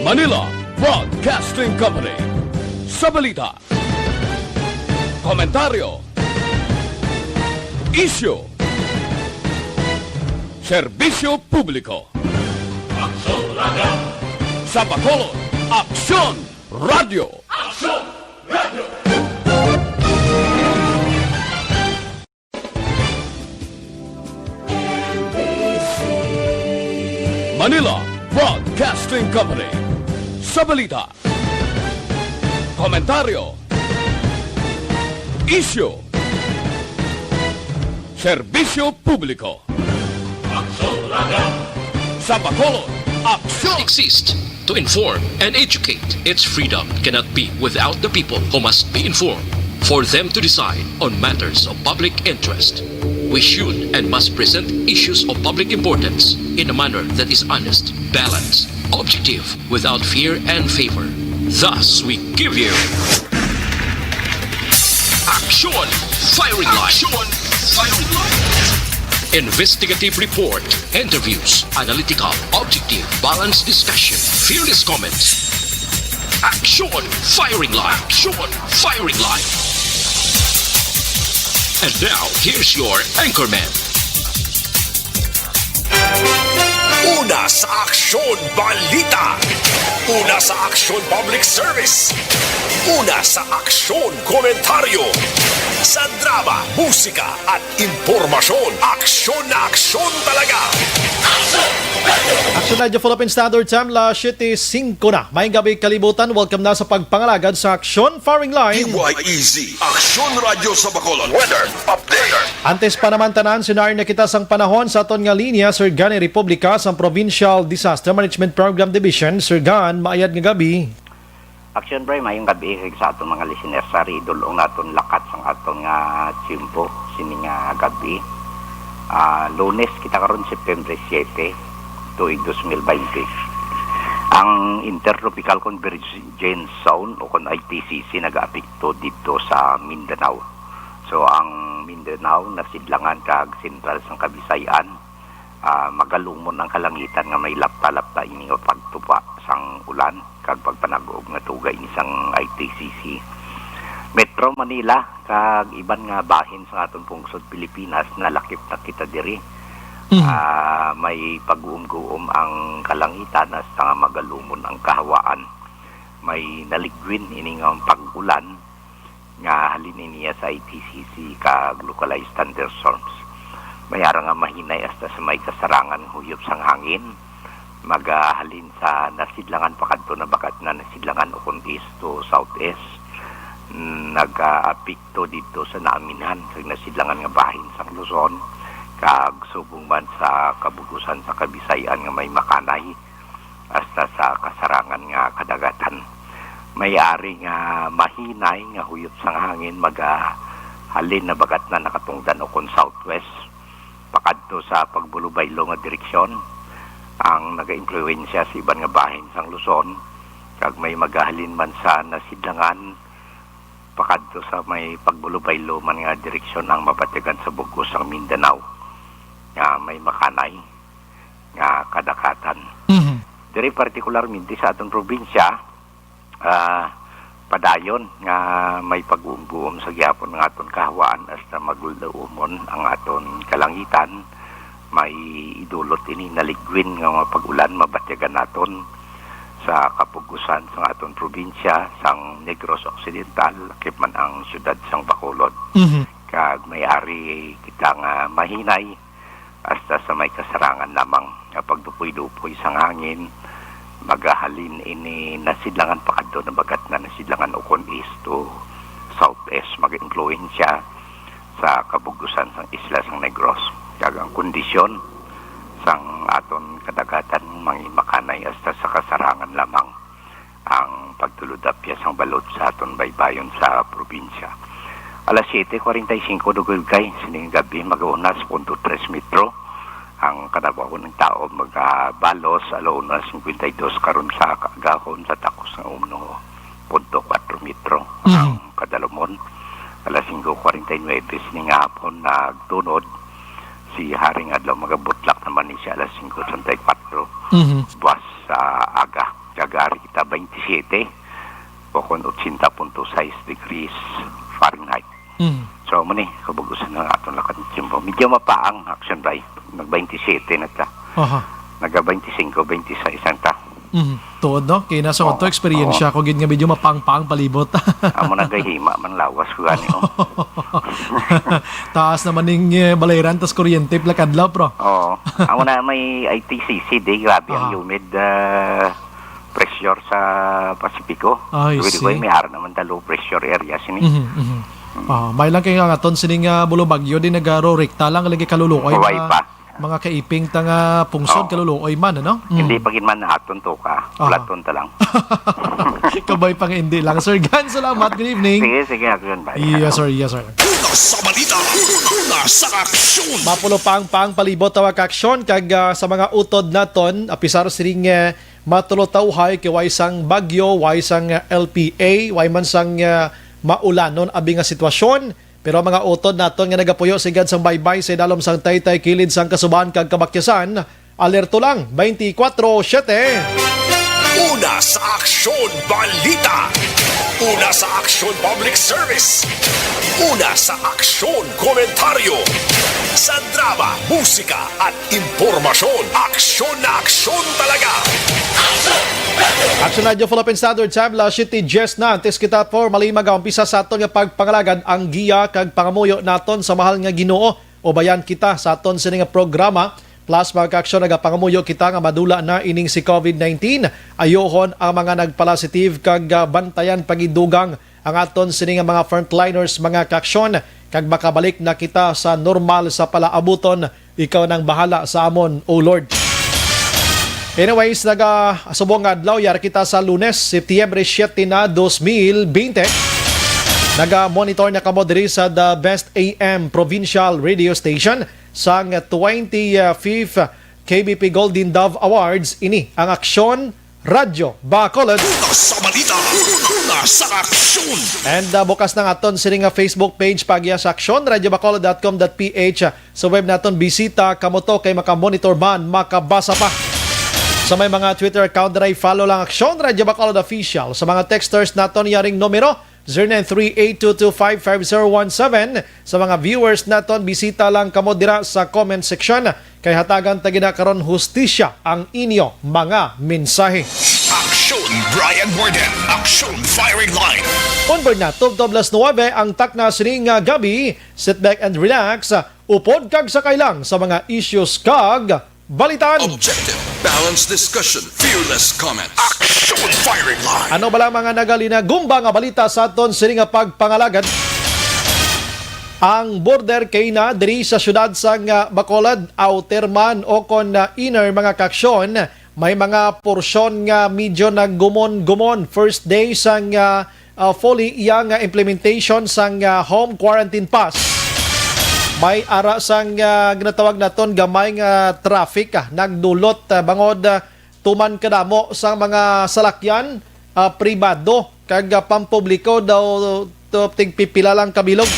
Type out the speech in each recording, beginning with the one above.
Manila Broadcasting Company. Sa balita, komentaryo, isyu, serbisyo publiko. Aksyon Radio! Sa Bacolod, Aksyon Radio! Aksyon Radio! Manila Broadcasting Company. Sa balita, komentaryo, isyu, serbisyo publiko. Aksyon Radio! Sa Bacolod, Aksyon! Exist to inform and educate. Its freedom cannot be without the people who must be informed. For them to decide on matters of public interest, we should and must present issues of public importance in a manner that is honest, balanced, objective, without fear and favor. Thus, we give you Action Firing Line. Action Firing Line. Investigative report, interviews, analytical, objective, balanced discussion, fearless comments. Action Firing Line. Action Firing Line. And now, here's your anchorman. Una sa Aksyon Balita. Una sa Aksyon Public Service. Una sa Aksyon Komentaryo. Sa drama, musika at impormasyon. Aksyon na aksyon talaga. Action Radio Philippine Standard Time, la 7:05 na. Maying gabi kalibutan, welcome na sa pagpangalagad sa Aksyon Firing Line. DYEZ, Aksyon Radio sa Bacolod. Weather Update. Antes pa naman tanan, sinari na kita sang panahon sa aton nga linya, Sir Gani Republika, sa Provincial Disaster Management Program Division. Sir Gan, maayad nga gabi. Action Bray, mayong gabi sa atong mga listeners sa ridulong naton lakat sa atong nga tiyempo sini nga gabi. Lunes kita karon September 7, tuig 2020. Ang Intertropical Convergence Zone o kon ITCC nag-apekto dito sa Mindanao. So ang Mindanao nasidlangan kag sentral sang Kabisayan, magalumon ang kalangitan nga may lapta-lapta ini nga pagtupa sang ulan kag pagpanag-og nga tugay ni sang ITCC. Metro Manila kag iban nga bahin sa aton pungsod Pilipinas nalakip na kita diri. May pag-uum-guum ang kalangitan as nga magalumon ang kahawaan. May naligwin ini nga pag-ulan nga halin niya sa ITCC kag localized thunderstorms. Mayara nga mahinay hasta sa may kasarangan huyop sang hangin. Magahalin sa nasidlangan pakadto na bakat na nasidlangan o kung east to southeast. Nag-apekto dito sa Naaminhan kag nasidlangan nga bahin sa Luzon kag subong man sa kabugusan sa Kabisayan nga may makanay hasta sa kasarangan nga kadagatan. May-ari nga mahinay nga huyop sang hangin magahalin na bagat na nakatungdan o kung southwest pakadto sa pagbulubaylo nga direksyon. Ang naga-impluwensya sa iban nga bahin sang Luzon kag may magahalin man sa nasidlangan pakadto sa may pagbulubaylo man nga direksyon ang mabatigan sa bugos sang Mindanao nga may makanay nga kadakatan. Diri partikularmente sa atong probinsya padayon nga may pag-uum-buom sa gyapon ng aton kahawaan hasta maguldaumon ang aton kalangitan. May idulot ini naligwin nga mga pag-ulan mabatyagan naton sa kapugusan sa aton probinsya sang Negros Occidental lakip man ang syudad sang Bacolod. Kag may-ari kita nga mahinay hasta sa may kasarangan lamang nga pagdupoy-dupoy sang hangin magahalin ini nasidlangan pakadto na bagat na nasidlangan ukon east to southeast mag-influensya sa kabugusan sang isla sang Negros. Kag ang kondisyon sang aton kadagatan mga makanay hasta sa kasarangan lamang ang pagtuludapya sang balod sa aton baybayon sa probinsya. Alas 7:45 dugay sining gabi mag-unas 0.3 metro ang kanabaho ng tao magabalos alauna 52 karon sa kaagahon sa takos ng 1.4 metro ang kadalumon. Alas 5:49 sining hapon nagtunod si Haring Adlaw magabutlak naman ni siya alas 5:34 buwas sa aga Jagari kita 27 o kon 80.6 degrees Fahrenheit. So mo ni kabugusan ng aton lakat timpo. Medyo mapaang action bay. Nag 27 na ta. Naga 25, 26 ta. Tuod no? Kaya nasa auto experience ko gid nga medyo mapang-pang palibot. Amo nagahima man lawas ko gani. Taas naman ning balayran tas kuryente plakadlaw pro. Oo. Amo na may ITCC di grabe ang humid pressure sa Pasipiko. I see. Ko may ara naman ta low pressure area sini. May lang kayo nga aton sining bulubagyo din nagaro rekta lang lagi kalulukoy. Huwag pa. Mga kaiping tanga pungsod kalulukoy man ano? Hindi pagin man na aton to ka. Platon ta lang. Kabay pang hindi lang. Sir Gan, salamat. Good evening. Sige, ako yun. Bye. Yes, sir. Una sa balita, una sa aksyon. Mapulo pang palibot tawag aksyon kag sa mga utod naton apisar siring matulotawhay kay way sang bagyo, way sang LPA, way man sang maulanon abi nga sitwasyon. Pero mga utod naton nga nagapuyo sigad sang baybay sa dalom sang taytay kilid sang kasuban kag kabakyasan, alerto lang 24/7. Una sa aksyon, balita. Una sa aksyon, public service. Una sa aksyon, komentaryo. Sa drama, musika at impormasyon. Aksyon na aksyon talaga. Action Radio Philippine Standard Time, La City Jess na antes kita for malimag umpisa sa aton nga pagpangalagad ang giya kag pangamuyo naton sa mahal nga Ginoo o bayan kita sa aton sini nga programa. Plus magka-aksyon nagapangamuyo kita nga madula na ining si COVID-19. Ayohon ang mga nagpositive kag bantayan pagidugang ang aton sini nga mga frontliners mga kaaksyon kag makabalik na kita sa normal sa palaabuton. Ikaw nang bahala sa amon, O Lord. Anyways, nagasubong adlaw yar kita sa Lunes, Setyembre 7 na 2020. Naga-monitor na kamo diri sa The Best AM Provincial Radio Station sang 25th KBP Golden Dove Awards. Ini ang Aksyon Radyo Bacolod. Una sa balita, una sa aksyon. And bukas ng aton sining nga Facebook page pagya sa Aksyon radyobacolod.com.ph. Sa web naton bisita kamo to kay makamonitor man makabasa pa. Sa may mga Twitter account na follow lang Aksyon Radyo Bacolod Official. Sa mga texters naton yaring numero 0938225517. Sa mga viewers naton bisita lang kamo dira sa comment section kay hatagan ta ginakaron hustisya ang inyo mga mensahe. Aksyon Brian Warden. Aksyon Firing Line. Onboard na 12:09 ang takna sining gabi. Sit back and relax. Upod kag sakay lang sa mga issues kag balitan. Objective, balanced discussion, fearless comment. Action Firing Line. Ano bala mga nagalina-gumba nga balita sa aton sini nga pagpangalagad? Ang border kay na diri sa syudad sang Bacolod, outer man o kon inner mga kaaksyon, may mga porsyon nga medyo naggumon-gumon first day sang fully yang implementation sang home quarantine pass. May ara sang ginatawag naton gamay nga traffic nagdulot bangod tuman kadamo sa mga salakyan pribado kag pampubliko daw tigpipila lang kabilog.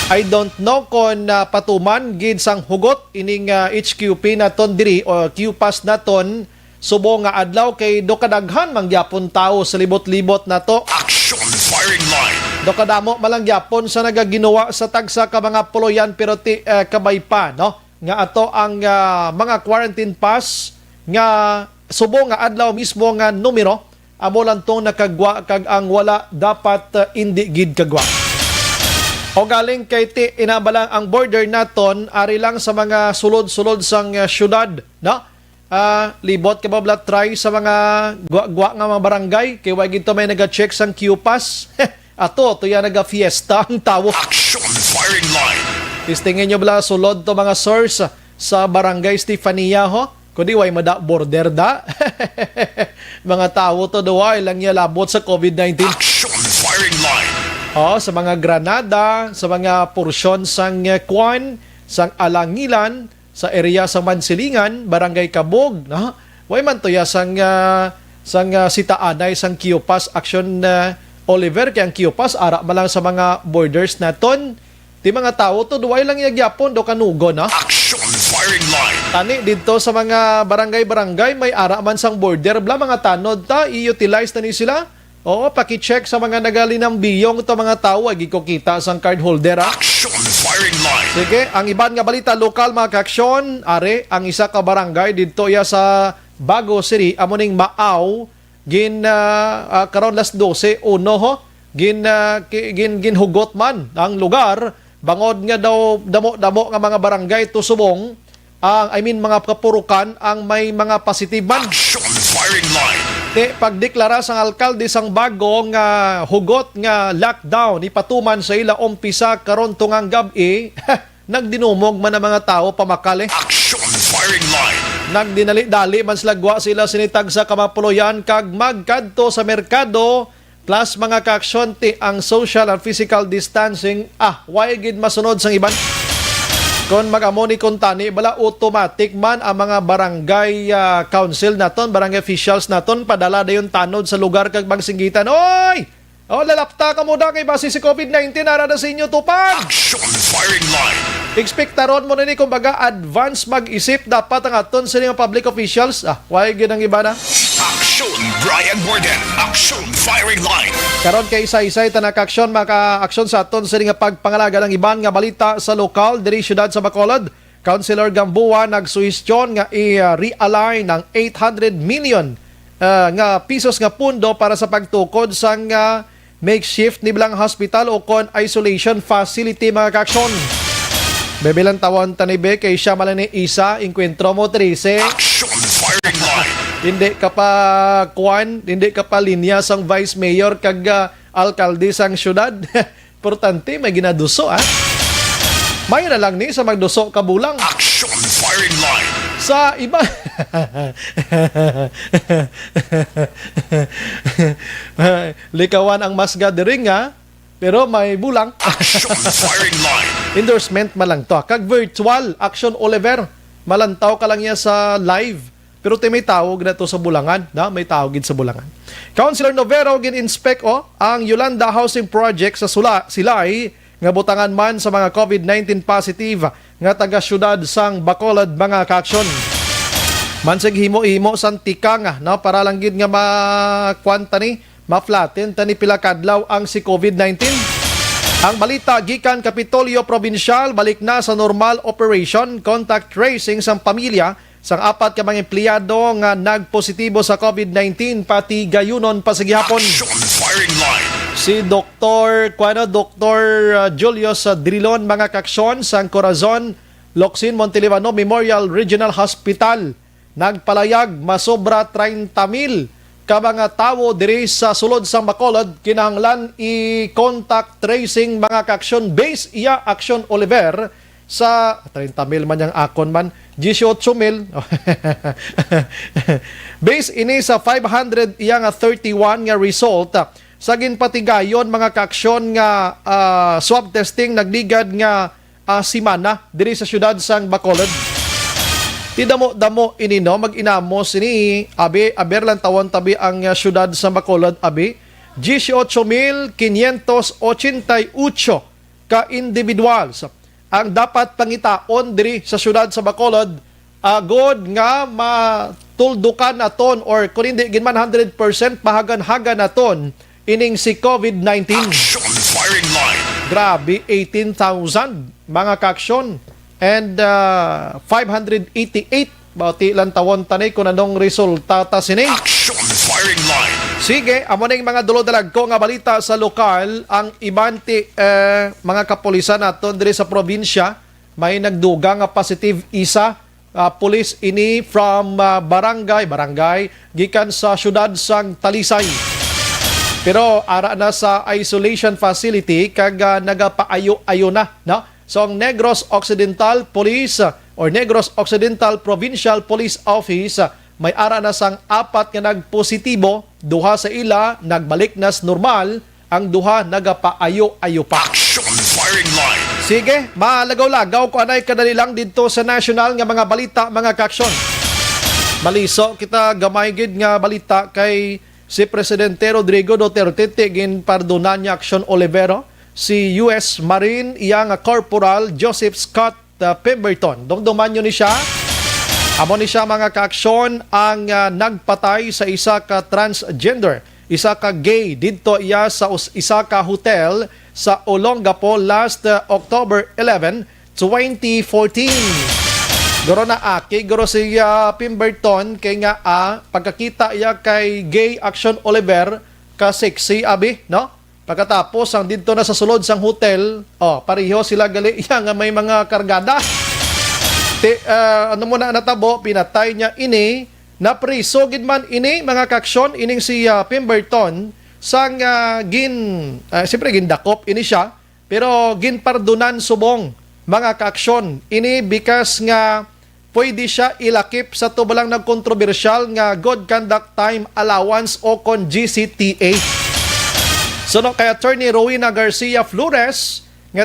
I don't know kung patuman gid sang hugot ining HQP naton diri o QPass naton subong nga adlaw kay do kadaghan mangyapon tao sa libot-libot nato. Action Firing Line. Do kadamo malang gyapon sa nagaginawa sa tagsa ka mga puloyan pero kabay pa no nga ato ang mga quarantine pass nga subong nga adlaw mismo nga numero amo lang tong nakagwa kag ang wala dapat indi gid kagwa. O galing kay ti inabalang ang border naton ari lang sa mga sulod-sulod sang syudad no. Libot ka ba try sa mga gwa nga mga barangay kay wa gid to may naga-check sang QPass. Ato to ya naga-fiesta ang tawo. Action Firing Line. Tistingin nyo bala sulod to mga source sa barangay Stefania ho. Kundi way mada border da. Mga tawo to duway lang niya labot sa COVID-19. Action Firing Line. Sa mga Granada, sa mga porsyon sang Kwan, sang Alangilan, sa area sa Mansilingan, Barangay Kabog, no? Way man to ya sang sitaanay sang QPass Action Oliver kay ang QPass ara malang sa mga borders naton. Ti mga tao to duway lang yagyapon do kanugo na. Action Firing Line. Tani dito sa mga barangay-barangay may ara man sang border bla mga tanod ta i-utilize na ni sila. Oo, paki-check sa mga nagali ng biyong to mga tao ay gikokita sang card holder ha. Action firing line. Sige, ang iban nga balita lokal mga kaaksyon, are ang isa ka barangay dito ya sa Bago City amoning Maaw gin karon las 12 uno ho ginhugot man ang lugar bangod nga daw damo nga mga barangay tusubong ang mga kapurukan ang may mga positive man. Action firing line. Pagdeklara sang alkalde sang Bago nga hugot nga lockdown ipatuman sa ila umpisa karon tungang gabi nagdinumog man ang mga tao pamakali. Action firing line. Nagdinali-dali man slagwa sila sinitag sa kamapuloyan kag magkadto sa merkado plus mga kaaksyon ang social and physical distancing why gid masunod sang iban. Kung mag-amoni kung tani, bala automatic man ang mga barangay council naton, barangay officials naton, padala na yung tanod sa lugar kag magsinggitan. Oy! Lalapta ka muna kay base si COVID-19, nara na sa inyo tupan! Action firing line. Expectaron mo na ni kumbaga advance mag-isip dapat ang aton sa mga public officials. Why ginang iba na? Action Brian Borden. Action firing line. Karon kay isa-isay tanaka-aksyon maka-aksyon sa aton sa nga pagpangalaga ng iban nga balita sa lokal diri syudad sa Bacolod. Councilor Gamboa nagsuhestyon nga i-realign ng 800 million nga pesos nga pundo para sa pagtukod sa makeshift ni bilang hospital o kon isolation facility mga kaaksyon. Bebelan tawon tanibe kay siya malang ni isa enkwentro mo 13. Action firing line. Hindi ka pa hindi ka pa linya sang vice mayor kag alkalde sang syudad. Importante may ginaduso May na lang ni sa magduso ka bulang. Action firing line. Sa iba likawan ang mas gathering pero may bulang. Action firing line. Endorsement malang to. Kag virtual Action Oliver. Malantaw ka lang niya sa live. Pero may tawag na to sa bulangan. May tawag sa bulangan. Councilor Novero gin-inspect ang Yolanda Housing Project sa Silay nga butangan man sa mga COVID-19 positive nga taga-syudad sang Bacolod mga kaaksyon. Mansig himo-himo sang tikang para lang gid nga makwanta ni ma-flatten tani pila kadlaw ang si COVID-19. Ang balita gikan Kapitolyo Provincial balik na sa normal operation contact tracing sang pamilya sang 4 ka mga empleyado nga nagpositibo sa COVID-19 pati gayunon pa sa gihapon. Action firing line. Si Dr. Julius Drilon mga kaksyon sang Corazon Locsin Montelibano Memorial Regional Hospital nagpalayag masobra 30,000 ka mga tawo diri sa sulod sang Bacolod kinahanglan i-contact tracing mga kaaksyon base iya Action Oliver sa 30,000 man yang akon man 18,000 base ini sa 500 iya nga 31 nga result sa ginpatigayon mga kaaksyon nga swab testing nagligad nga simana diri sa syudad sang Bacolod. Tidamo-damo ini mag-inamos ini aber lang tawon tabi ang syudad sa Bacolod 18,588 ka individuals ang dapat pangitaon diri sa syudad sa Bacolod agod nga matuldukan naton or kung hindi ginman 100% pahagan-hagan naton ining si COVID-19. Action firing line. Grabe, 18,000 mga kaaksyon and 588 bauti lang tawon tanay kung anong resulta ta sini. Action firing line. Sige, amo na yung mga dulo-dalag ko nga balita sa lokal ang ibanti mga kapulisan naton diri sa probinsya may nagduga nga positive isa police ini from barangay gikan sa syudad sang Talisay. Pero ara na sa isolation facility kag nagapaayo-ayo na, no? So ang Negros Occidental Police or Negros Occidental Provincial Police Office may ara na sang 4 nga nagpositibo, duha sa ila nagbalik nas normal, ang duha nagapaayo-ayo pa. Action firing line. Sige, malagaw-lagaw ko anay kadali lang dito sa national nga mga balita mga kaaksyon. Maliso kita gamay gid nga balita kay si Presidente Rodrigo Duterte gin pardonan niya Action Olivero si US Marine iyang Corporal Joseph Scott Pemberton. Dongduman nyo ni siya Amo ni siya mga kaaksyon ang nagpatay sa isa ka transgender, isa ka gay dito iya sa isa ka hotel sa Olongapo last October 11, 2014. Guro na guro si Pemberton kay nga pagkakita iya kay Gay Action Oliver ka sexy abi, no? Pagkatapos ang dito na sa sulod sang hotel, pareho sila gali iya nga may mga kargada. Ano mo na natabo, pinatay niya ini, na priso gid man ini mga kaaksyon, ining si Pemberton sang siyempre gindakop ini siya, pero ginpardunan subong mga kaaksyon. Ini because nga pwede siya ilakip sa tubalang nagkontrobersyal nga Good Conduct Time Allowance o kon GCTA. So no, kay Attorney Rowena Garcia Flores, nga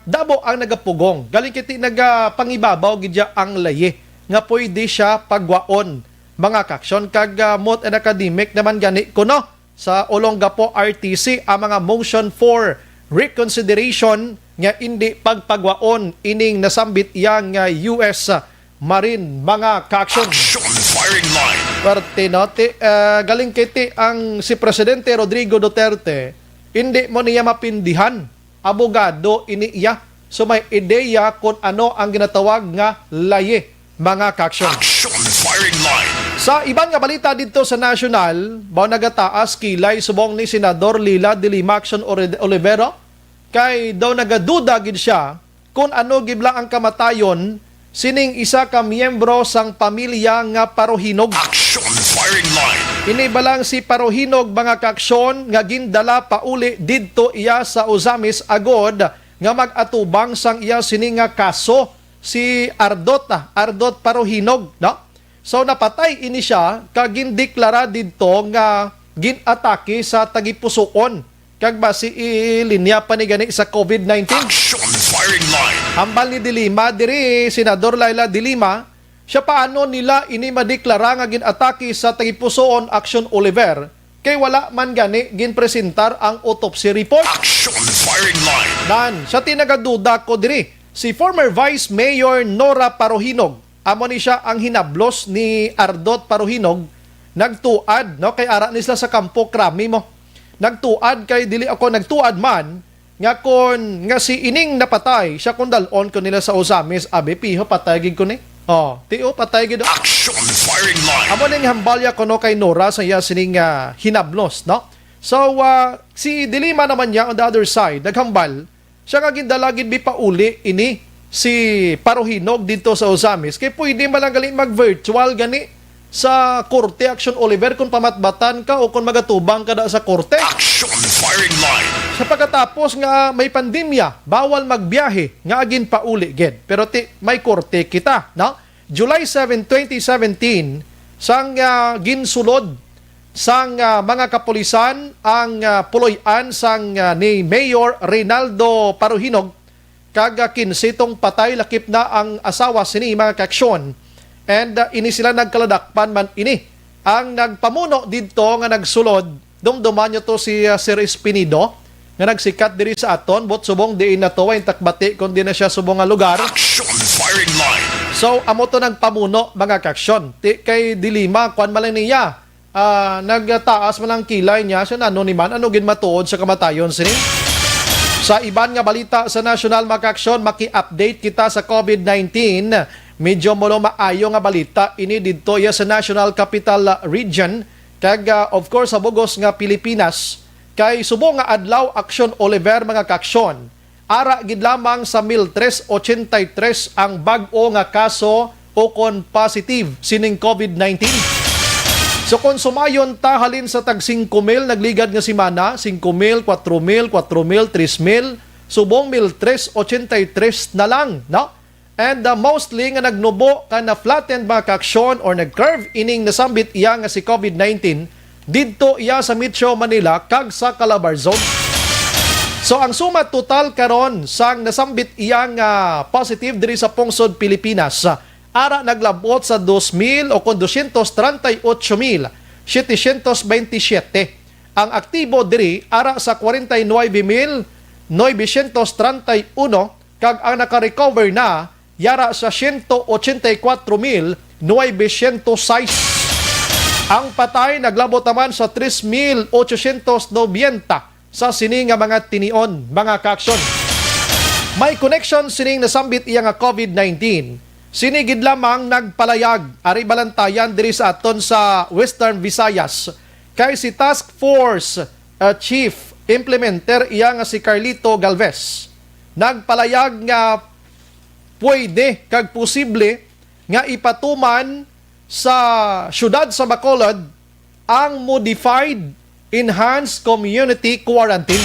dabo ang nagapugong. Galing kiti nagapangibabaw gidya ang laye nga pwede siya pagwaon mga kaksyon kag mot and academic naman gani kuno sa Olongapo RTC ang mga motion for reconsideration nga hindi pagpagwaon ining nasambit yang US Marine mga kaksyon. Action firing line. Parte note galing kiti ang si Presidente Rodrigo Duterte hindi mo niya mapindihan abogado ini iya. So may ideya kung ano ang ginatawag nga laye mga kaaksyon. Action firing line. Sa ibang nga balita dito sa national, bao nagataas kilay subong ni Senador Lila de Lima Action Olivero kay daw nagaduda gid siya kung ano gibla ang kamatayon sining isa ka miyembro sang pamilya nga Parohinog. Action firing line. Inibalang si Parohinog mga kaaksyon nga gindala pauli didto iya sa Ozamis agod nga mag-atubang sang iya sining nga kaso si Ardot Parohinog, no? So napatay ini siya kag gindeklara didto nga ginatake sa tagipusoon kag basi ilinya pa ni gani sa COVID-19. Action firing line. Hambal ni Dilima diri Senador Laila Dilima, siya paano nila ini madeklara nga ginatake sa tagipusoon Action Oliver kay wala man gani ginpresentar ang autopsy report. Action firing line. Nan, sa tinagaduda ko diri si former Vice Mayor Nora Parohinog, amo ni siya ang hinablos ni Ardot Parohinog, nagtuad no kay ara ni sila sa Kampo Krami mo. Nagtuad kay dili ako nagtuad man nga kon nga si ining napatay siya kun dalon ko nila sa Ozamis abi piho patay gid ko ni. Tio patay gid. Action firing line. Amo ning hambalya kono kay Nora sa iya sining hinablos, no? So si Dilima naman niya on the other side naghambal siya nga gindalagid bi pauli ini si Parohinog dito sa Ozamis kay pwede man lang gali mag-virtual gani sa korte Action Oliver kung pamatbatan ka o kung magatubang ka sa korte. Action firing line. Sa pagkatapos nga may pandemya, bawal magbiyahe nga agin pauli gid. Pero may korte kita, no? July 7, 2017, sang ginsulod sang mga kapulisan ang puloy-an sang ni Mayor Reynaldo Parohinog kag kinsitong patay lakip na ang asawa sini mga kaaksyon. And ini sila nagkaladakpan man ini. Ang nagpamuno dito nga nagsulod, dumduman nyo to si Sir Espinido, nga nagsikat diri sa aton, bot subong diin na to, wain takbati, kundi na siya subong nga lugar. Action firing line. So, amo to nagpamuno, mga kaksyon. Kay Dilima, kwan malang niya, nagtaas man ang kilay niya, siya nano ni man, ano gin matuod sa kamatayon sini? Sa iban nga balita sa national mga kaksyon, maki-update kita sa COVID-19. Medyo mulo maayo nga balita ini didto ya sa National Capital Region kag of course sa bugos nga Pilipinas kay subong nga adlaw Action Oliver mga kaaksyon. Ara gid lamang sa 1383 ang bag-o nga kaso o kon positive sining COVID-19. So kung sumayon ta halin sa tag 5,000 nagligad nga semana, 5,000, 4,000, 4,000, 3,000, subong 1383 na lang, no? And mostly nga nagnubo ka na flattened mga kaaksyon or nag-curve ining nasambit iya nga si COVID-19 didto iya sa Metro Manila kag sa Calabarzon. So ang suma total karon sang nasambit iya nga positive diri sa pungsod Pilipinas ara naglabot sa 2,000 o kon 238,727. Ang aktibo diri ara sa 49,931 kag ang naka-recover na yara sa 184,906. Ang patay naglabot naman sa 3,890 sa sini nga mga tinion, mga kaaksyon. May connection sining nasambit iya nga COVID-19. Sinigid lamang nagpalayag ari balantayan diri sa aton sa Western Visayas kay si Task Force Chief Implementer iya nga si Carlito Galvez. Nagpalayag nga pwede kag posible nga ipatuman sa syudad sa Bacolod ang modified enhanced community quarantine.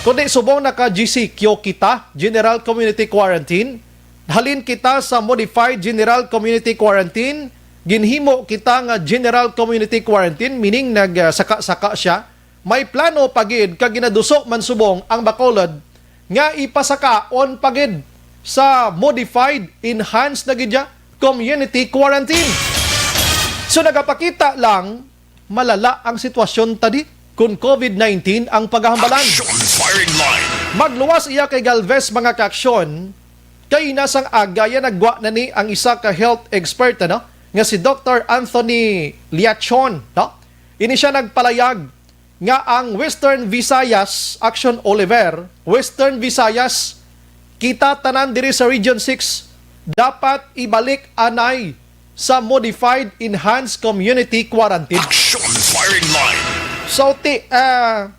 Kundi subong naka GCQ kita, General Community Quarantine, halin kita sa modified General Community Quarantine, ginhimo kita nga General Community Quarantine, meaning nagsaka-saka siya, may plano pagid kag ginadusok man subong ang Bacolod nga ipasakaon pagid sa modified enhanced na gidya community quarantine. So nagapakita lang malala ang sitwasyon tadi kung COVID-19 ang paghahambalan. Firing line. Magluwas iya kay Galvez mga kaaksyon kay nasang agaya nagwa na ni ang isa ka health expert nga si Dr. Anthony Liachon. Ini siya nagpalayag nga ang Western Visayas, Action Oliver, Western Visayas, kita tanan diri sa Region 6, dapat ibalik anay sa modified enhanced community quarantine. Action firing line. So,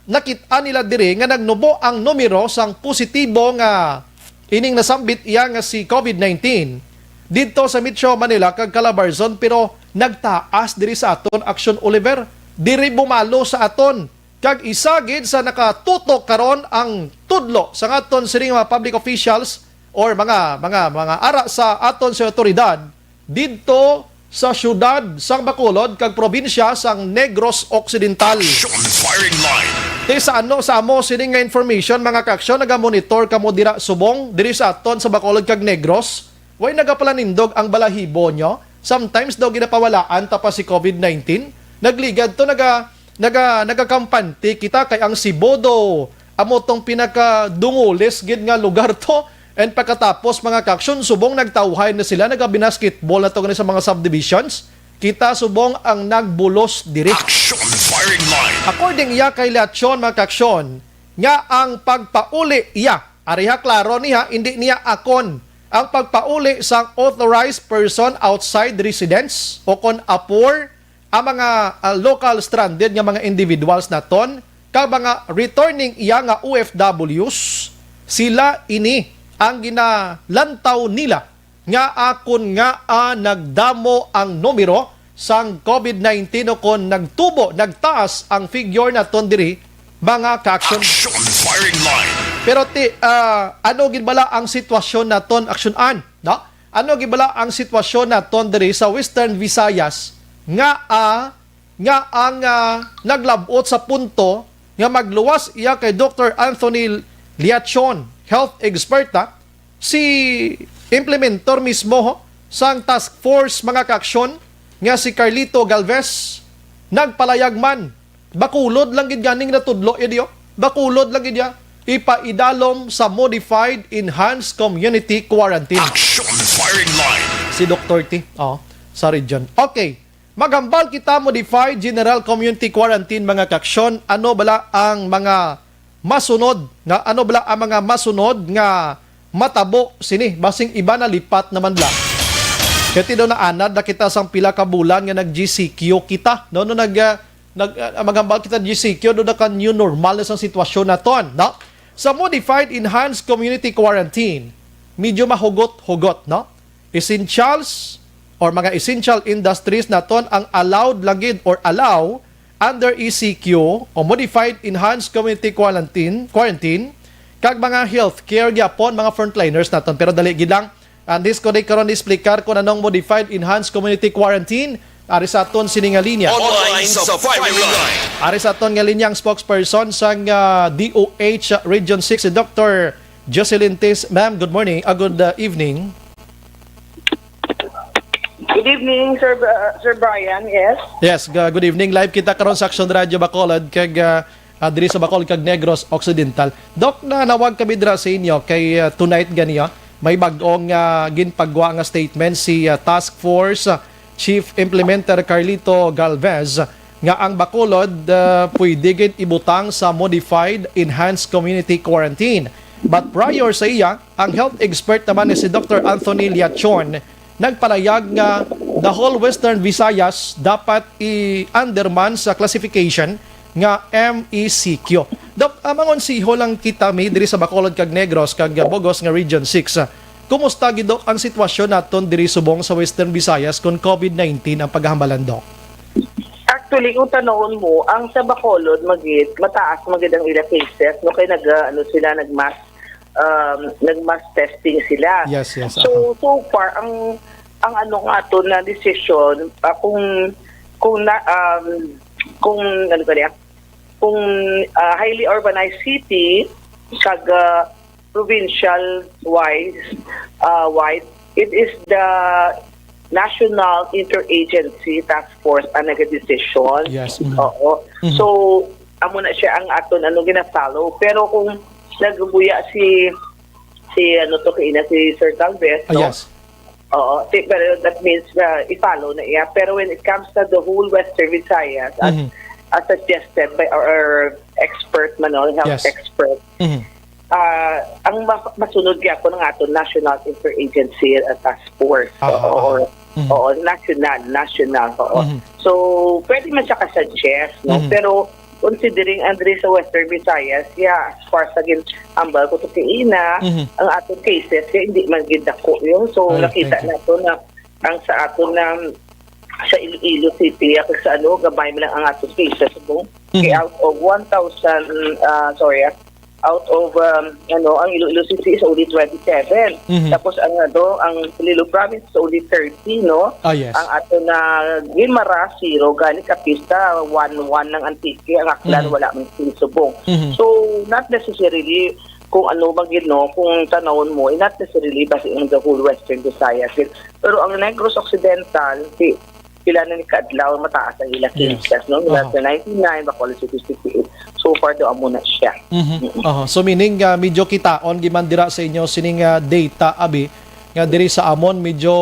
nakita nila diri nga nagnubo ang numero sang positibo nga ining nasambit iya nga si COVID-19 dito sa Metro Manila kag Calabarzon, pero nagtaas diri sa aton Action Oliver, diri bumalo sa aton kag isagid sa nakatutok karon ang tudlo sa aton sining mga public officials or mga ara sa aton sa otoridad didto sa syudad sang Bacolod kag probinsya sang Negros Occidental. Firing line. Sa amo sining nga information mga kaaksyon, naga-monitor kamo dira subong diri sa aton sa Bacolod kag Negros. Way nagapalanindog ang balahibo nyo. Sometimes daw ginapawalaan tapos si COVID-19. Nagligad to nagakampante kita kay ang Sibodo amo tong pinakadungulis gid nga lugar to. And pagkatapos mga kaaksyon, subong nagtawhay na sila, nagabinasketball na to sa mga subdivisions. Kita subong ang nagbulos diri. Action firing line. According iya kay Liachon mga kaaksyon, nga ang pagpauli iya, ariha klaro niya, hindi niya akon ang pagpauli sang authorized person outside residence o kon apor ang mga local stranded nga mga individuals naton kag mga returning iya nga OFWs, sila ini ang ginalantaw nila nga akon nga nagdamo ang numero sang COVID-19 o kon nagtaas ang figure naton diri mga kaaksyon. Action firing line. Pero ano gibala ang sitwasyon naton aksyonan, no? Ano gibala ang sitwasyon naton diri sa Western Visayas nga ang naglabot sa punto nga magluwas iya kay Dr. Anthony Liachon, health expert si implementor mismo sang task force mga kaaksyon nga si Carlito Galvez nagpalayag man. Bakulod lang gid ganing natudlo idiyo. Bakulod lang gid ya ipaidalom sa modified enhanced community quarantine. Action firing line. Si Dr. T. Sa region. Okay. Magambal kita modified general community quarantine mga kaaksyon. Ano bala ang mga masunod nga nga matabo sini basing iba na lipat naman bla. Kati daw na anad na kita sang pila ka bulan nga nag-GCQ kita. No magambal kita GCQ do na kan new normal na sang sitwasyon naton, no? Sa modified enhanced community quarantine, medyo mahugot-hugot, no? Essentials or mga essential industries naton ang allowed lagid or allow under ECQ o modified enhanced community quarantine kag mga healthcare gyapon mga frontliners naton, pero dali gid lang and this ko karon explicar ko nanong modified enhanced community quarantine ari sa aton sining nga linya. Online sa firing line. Ari sa aton nga linyang spokesperson sang DOH Region 6 si Dr. Jocelyn Tis. Ma'am, good morning. Good evening. Good evening, Sir Brian. Yes. Yes, good evening. Live kita karon sa Action Radio Bacolod kag diri sa Bacolod kag Negros Occidental. Doc, na nawag kami dira sa inyo kay tonight ganiya may bag-ong ginpagwa nga statement si Task Force Chief Implementer Carlito Galvez nga ang Bacolod pwede gid ibutang sa modified enhanced community quarantine. But prior sa iya, ang health expert naman ni si Dr. Anthony Liachon nagpalayag nga the whole Western Visayas dapat i-underman sa classification nga MECQ. Dok, amangon siho lang kita mi diri sa Bacolod kag Negros kag Bogos nga Region 6. Kumusta gid Dok ang sitwasyon naton diri subong sa Western Visayas kung COVID-19 ang paghambalan Dok? Actually, kung tanawon mo, ang sa Bacolod, mataas magid ang ila cases, no, kaya nag-mass testing sila. Yes. So far, ang ano nga to na decision, kung highly urbanized city, kag provincial wide, it is the National Interagency Task Force ang nag-decision. Yes. Oo. So, amo na siya ang aton gina-follow. Pero kung nagbuya si Sir Galvez, no? Yes. Oo. Pero that means i-follow na iya. Pero when it comes to the whole Western Visayas, as suggested by our expert, health Yes. expert, ang masunod kaya ko ng aton National Interagency Task Force. Oo, national. Oo. So, pwede man siya ka-suggest, no? Pero, considering Andre sa Western Visayas, as far sa ambal ko to Ina, ang aton cases, hindi man gidako yun. So, nakita nato na ang sa aton na sa Iloilo City, sa gabay mo lang ang aton cases. Kaya out of 1,000, out of ang Iloilo City is only 27. Tapos ang Iloilo Province is only 30, no? Yes. Ang ato na Guimara, 0, gani Kapista, 1-1 ng Antique, ang Aklan wala man subong. So not necessarily kung ano bang kung tanawon mo, not necessarily basi in the whole Western Visayas. Pero ang Negros Occidental, sila na ni Kadlaw, mataas ang ilang cases, no? Mula sa 99, Bacolod City 68. So far, doon muna siya. So meaning, medyo kitaon, gimandira sa inyo, sining data, abi, nga diri sa amon, medyo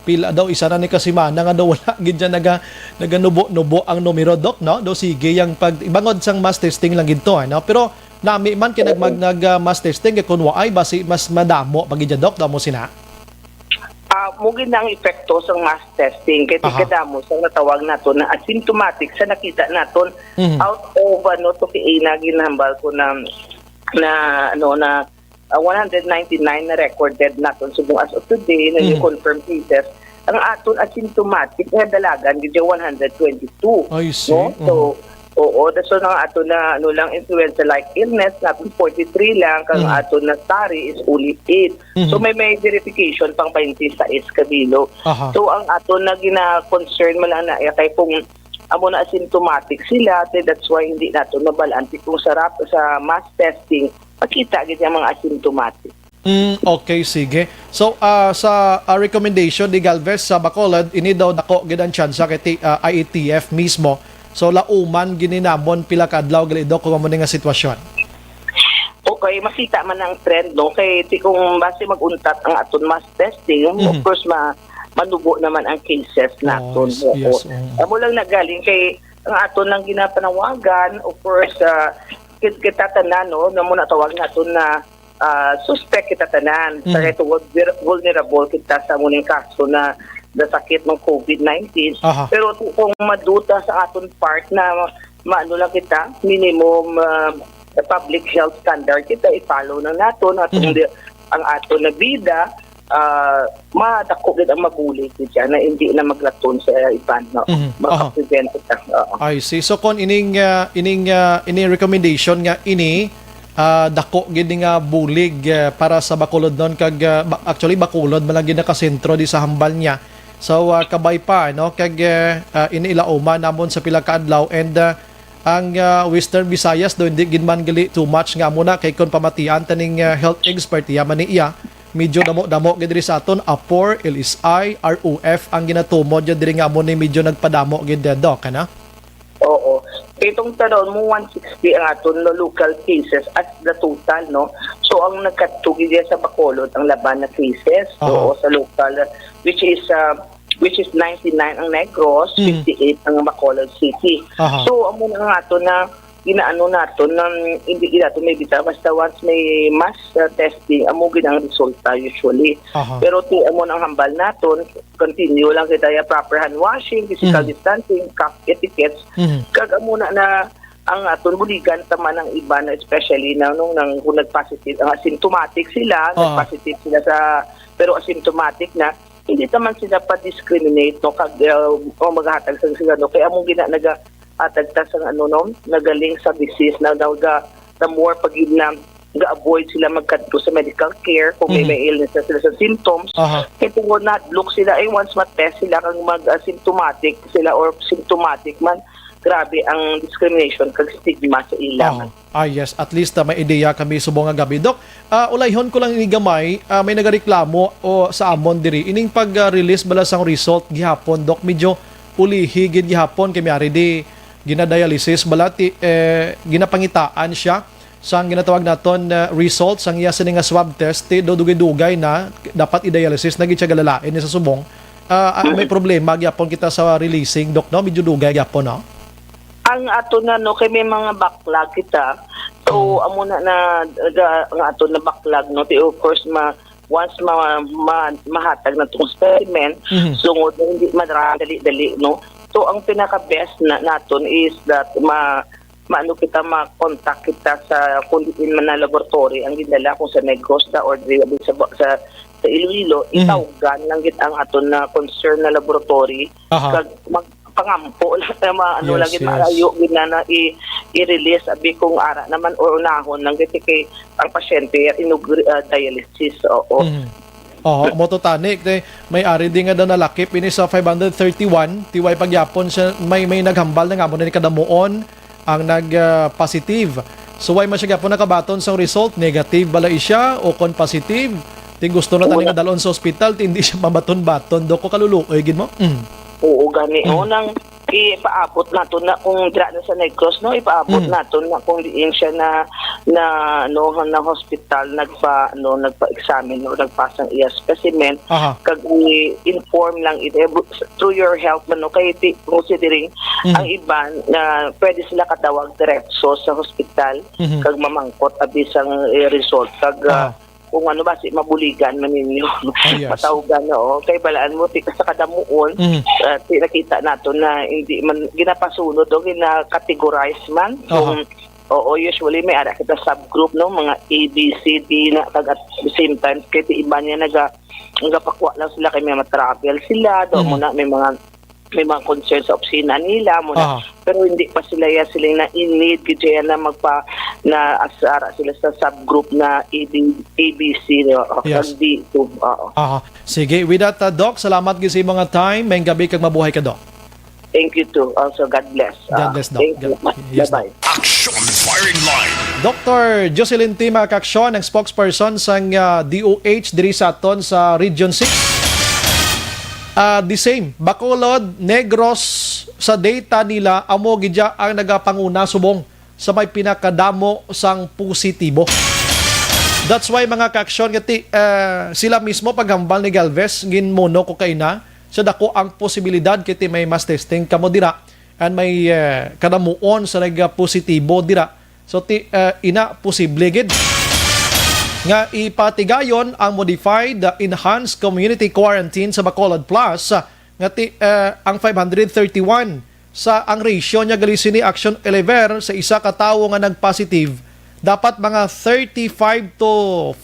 pila daw, isa na ni kasimana, nga daw wala, gidya naganubo-nubo ang numero, Dok, no? Do sige, yung ibangod sang mass testing lang ginto, no? Pero, nami man nag-mass testing, kung waay, basi mas madamo, pagidya, Dok, damo sina? Mugin na ang epekto sa mass testing kaya tikadamo sa natawag nato na asymptomatic sa nakita naton out of to na ginhambal ko na 199 na recorded naton subong as of today na yung confirmed cases. Ang aton asymptomatic na dalagan gid 122. I see. No? So that's so nga ato na lang influenza-like illness natin 43 lang kang ato na SARI is only 8. So may verification pang 26 kabilo. So ang ato na gina-concern man na kay kung amo na asymptomatic sila, that's why hindi nato nabalanti kung sarap sa mass testing makita gid yung mga asymptomatic. Okay, sige. So, sa recommendation ni Galvez sa Bacolod, ini daw nako gid ang chance kay IATF mismo. So, lauman gininamon pila ka adlaw gali Dok kung amo nga sitwasyon. Okay, makita man ang trend, no? Kay kung base mag-untat ang aton mass testing, of course manubo naman ang cases naton. Yes. Amo lang nagaling kay ang aton lang ginapanawagan, of course, kita tanan, no? Na muna tawag naton na suspect kita tanan sa vulnerable kita sa muning kaso na sakit ng COVID-19. Pero kung maduta sa aton part na maano lang kita, minimum public health standard kita i-follow na nato ang aton na vida, madako gid ang mabulig diyan na hindi na maglaton sa iban, no? Maka-prevent ita. I see. So kung ining recommendation nga dako gid nga bulig para sa Bacolod non kag actually Bacolod man lang gid nakasentro di sa hambal niya. So kabay pa no kag inilauma namon sa pila ka adlaw and ang Western Visayas do hindi gid man gali too much nga muna kay kon pamatian taning health expert yaman ni iya medyo damo gid diri sa aton APOR, LSI, ROF ang ginatumod diri nga mo ni medyo nagpadamo gid Dok kana. Oo. Itong tanong mo 160 ang aton local cases at the total, no? So ang nagkatugid diya sa Bacolod ang laban na cases Aha. sa local which is 99 ang Negros, 58 ang Bacolod City. Aha. So amo na nga to na ginaano nato nang hindi nato may bitaw basta once may mass testing amo gid ang resulta usually. Aha. Pero ti amo nang hambal naton continue lang kita ya proper hand washing, physical distancing, cough etiquettes. Kag amo na ang aton buligan taman ng iba na especially na nung kung nag-positive ang asymptomatic sila, nag-positive sila pero asymptomatic na hindi naman sila pa-discriminate no kag maghatag sa sila no kaya among atag ta sa nagaling sa disease na the more pag na ga-avoid sila magkadto sa medical care kung may illness na sila sa symptoms kaya tungod na look sila once matest sila kang mag-asymptomatic sila or symptomatic man grabe ang discrimination kag stigma sa ilang. Yes, at least may ideya kami subong nga gabi. Dok, ulayhon ko lang ini gamay, may nagareklamo o sa amon diri ining pag-release bala sang result gihapon. Dok, medyo ulihigid gihapon kay miari di ginadialysis balati ginapangitaan siya sang ginatawag naton results sang iya sini nga swab test dugay-dugay na dapat i-dialysis na gid siya galalain ni sa subong. May problema gyapon kita sa releasing, Dok, no? Medyo dugay gyapon, no? Ang ato na no kay may mga backlog kita. So amo na ang ato na backlog no of course once mahatag na tong specimen sungod na hindi madali no. So ang pinaka best naton is that maano kita ma-contact kita sa kundiin man na laboratory ang gindala kung sa Negros or sa Iloilo itawgan lang gid ang aton na concern na laboratory kag pangampo lang lang gid maayo gid na i-release abi kung ara naman o unahon lang gid kay ang pasyente dialysis moto tanik may ari di nga daw nalakip ini sa 531 tiway pagyapon siya may naghambal na nga mo ni kadamuon ang nag-positive. So why man siya gyapon nakabaton sa result negative bala siya o kon positive ting gusto na tani nga dalon sa ospital hindi siya mabaton-baton do ko kaluluoy gid mo. Oo, gani. Unang ipaabot nato na kung dira na sa Negros no ipaabot nato na kung diin siya na hospital nagpa-examine o nagpasang iya specimen kag inform lang through your health man no kay considering ang iban na pwede sila katawag diretso sa hospital kag mamangkot abisang result kag kung ano ba si mabuligan man ninyo matawgan kay balaan mo ti sa kadamuon nakita nato na hindi man ginapasunod o gina-categorize man kung usually may ara kita subgroup no mga A, B, C, D na kag at the same time kay ti iba niya nagapakwa lang sila kay may matravel sila do mo na may mga concern sa opisina nila muna pero hindi pa sila na in need kaya na asara sila sa subgroup na ABC D2 Sige, with that Doc, salamat gyud sa mga time, may gabi kag mabuhay ka, Doc. Thank you too. Also God bless. God bless, Doc. Thank you. Yes, Bye-bye. Action Firing Line. Dr. Jocelyn Tima Kaksyon, ang spokesperson sang DOH diri sa aton sa Region 6. The same, Bacolod, Negros, sa data nila, amo gidya ang nagapanguna subong sa may pinakadamo sang positibo. That's why mga kaaksyon, sila mismo paghambal ni Galvez, ginmono ko kay na, sa dako ang posibilidad kiti may mass testing kamo dira, and may kadamuon sa nagpositibo dira. So, ina posible gid nga ipatigayon ang modified enhanced community quarantine sa Bacolod Plus nga ang 531 sa ang ratio niya gali sini Action 11 sa isa ka tawo nga nagpositive dapat mga 35 to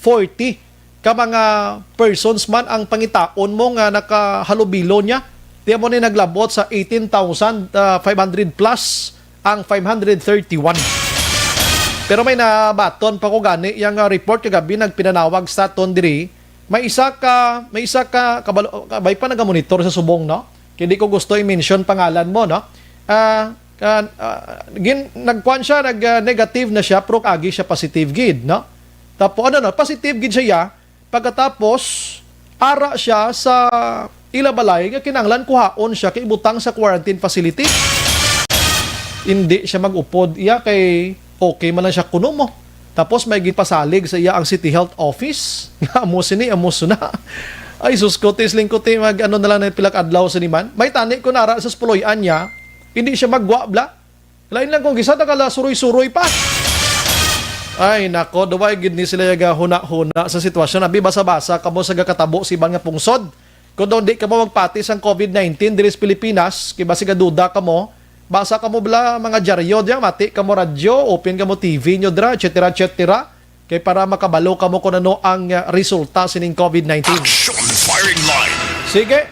40 ka mga persons man ang pangitaon mo nga nakahalubilo niya diya mo ni naglabot sa 18,500 plus ang 531. Pero may nabaton pa ko gani yung report kagabi nagpinanawag sa aton diri. May isa ka kabay pa nagamonitor sa subong no. Kaya di ko gusto i-mention pangalan mo no. Nagkuan siya nag-negative na siya pero agi siya positive gid no. Tapos positive gid siya pagkatapos ara siya sa ilabalay nga kinanglan kuhaon siya kay ibutang sa quarantine facility. Hindi siya mag-upod iya kay okay man lang siya kuno mo. Tapos may gipasalig sa iya ang City Health Office. Amo sini, amo suna. Ay, sus ko, tisling ko, mag ano na lang na pilak adlaw sa niman. May tani ko nara sa spuloyan niya, hindi siya magwabla. Lain lang kung gisa, nakala suroy-suroy pa. Ay, nako, duway gid ni sila yaga huna-huna sa sitwasyon. Abi, basa-basa, kamo sa gakatabo si nga pungsod. Kung doon di ka mo magpatis ang COVID-19 diri sa Pilipinas, kiba siga duda ka mo, basa ka mo bala mga dyaryo diyan, mati ka mo radyo, open ka mo TV nyo dra, etc. Kay para makabalo ka mo kung ano ang resulta sining COVID-19. Action firing line. Sige,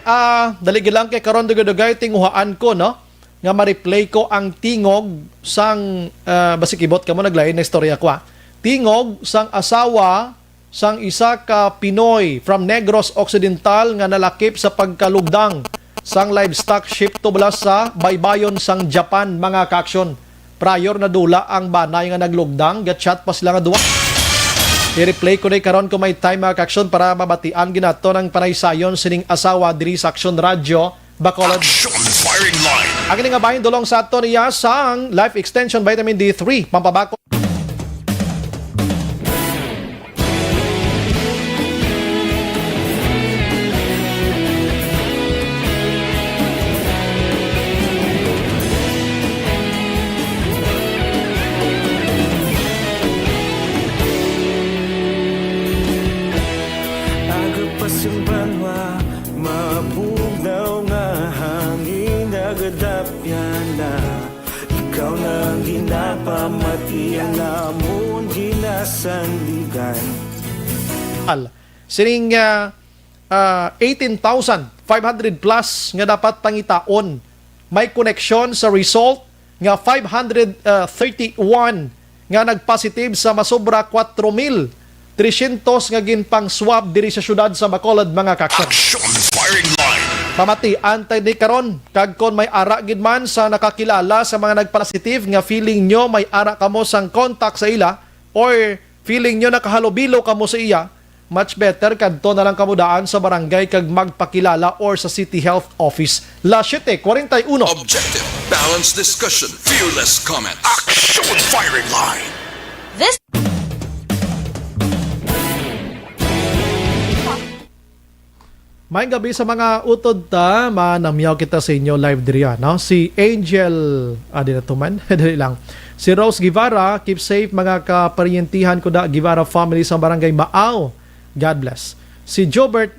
daligi lang kay karon dugay tinguhaan ko, no? Nga ma-replay ko ang tingog sang, basikibot ka mo, naglain na istorya ko, tingog sang asawa sang isa ka Pinoy from Negros Occidental nga nalakip sa pagkalugdang sang livestock ship to bala sa baybayon sang Japan, mga ka-aksyon. Prior na dula ang banay nga naglugdang, gatchat pa sila nga duwa. I-replay ko na karon ko may time, mga ka-aksyon, para mabatian ginato ng panaysayon sining asawa diri sa Aksyon Radio, Bacolod. Action firing line. Ang nga bahin dulong sa ato niya sang Life Extension Vitamin D3, pampabako. Agapasimbangwa, mapugnaw nga hangin agadapyan na. Ikaw nang ginapamatian namon ginasandigan. Sining 18,500 plus nga dapat pangitaon. May koneksyon sa result nga 531 nga nagpositive sa masobra 4,300 nga ginpang swab diri sa syudad sa Bacolod, mga kakson. Action firing line. Pamati antay ni karon kag kon may ara gid man sa nakakilala sa mga nagpositive nga feeling nyo may ara kamo sang contact sa ila or feeling nyo nakahalubilo kamo sa iya, much better kadto na lang kamo daan sa barangay kag magpakilala or sa City Health Office. La 7:41. Objective, balanced discussion, fearless comment. Action firing line. This May gabi sa mga utod ta, manamyaw kita sa inyo live diri, no? Si Angel, di na tuman, dali lang. Si Rose Guevara, keep safe mga kaparyentihan ko da Guevara family sa barangay Maaw. God bless. Si Jobert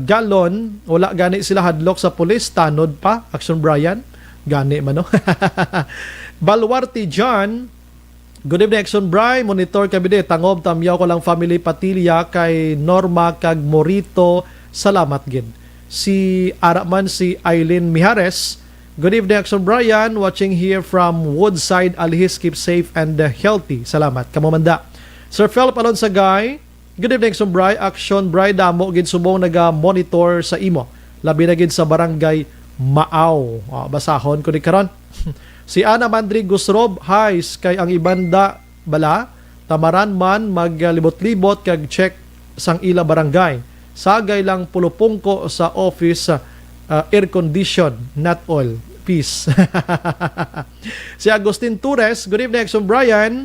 Galon, wala gani sila hadlok sa pulis, tanod pa, Action Brian, gani man, no? Balwarte John, good evening Action Brian, monitor kabide, tangob tamyaw ko lang family Patilya kay Norma kag Morito, salamat gid. Si Araman si Eileen Mijares, good evening Action Brian, watching here from Woodside, Alihis, keep safe and healthy, salamat kamamanda. Sir Philip Alonsagay, good evening Action Brian, damo gid subong naga-monitor sa imo, labi na gid sa barangay Maaw. Basahon ko ni karon. Si Ana Mandri Gusrob, hi, kay ang ibanda bala tamaran man maglibot-libot kag check sang ila barangay. Sagay lang pulupungko sa office, air condition, not all. Peace. Si Agustin Torres, good evening Action Brian.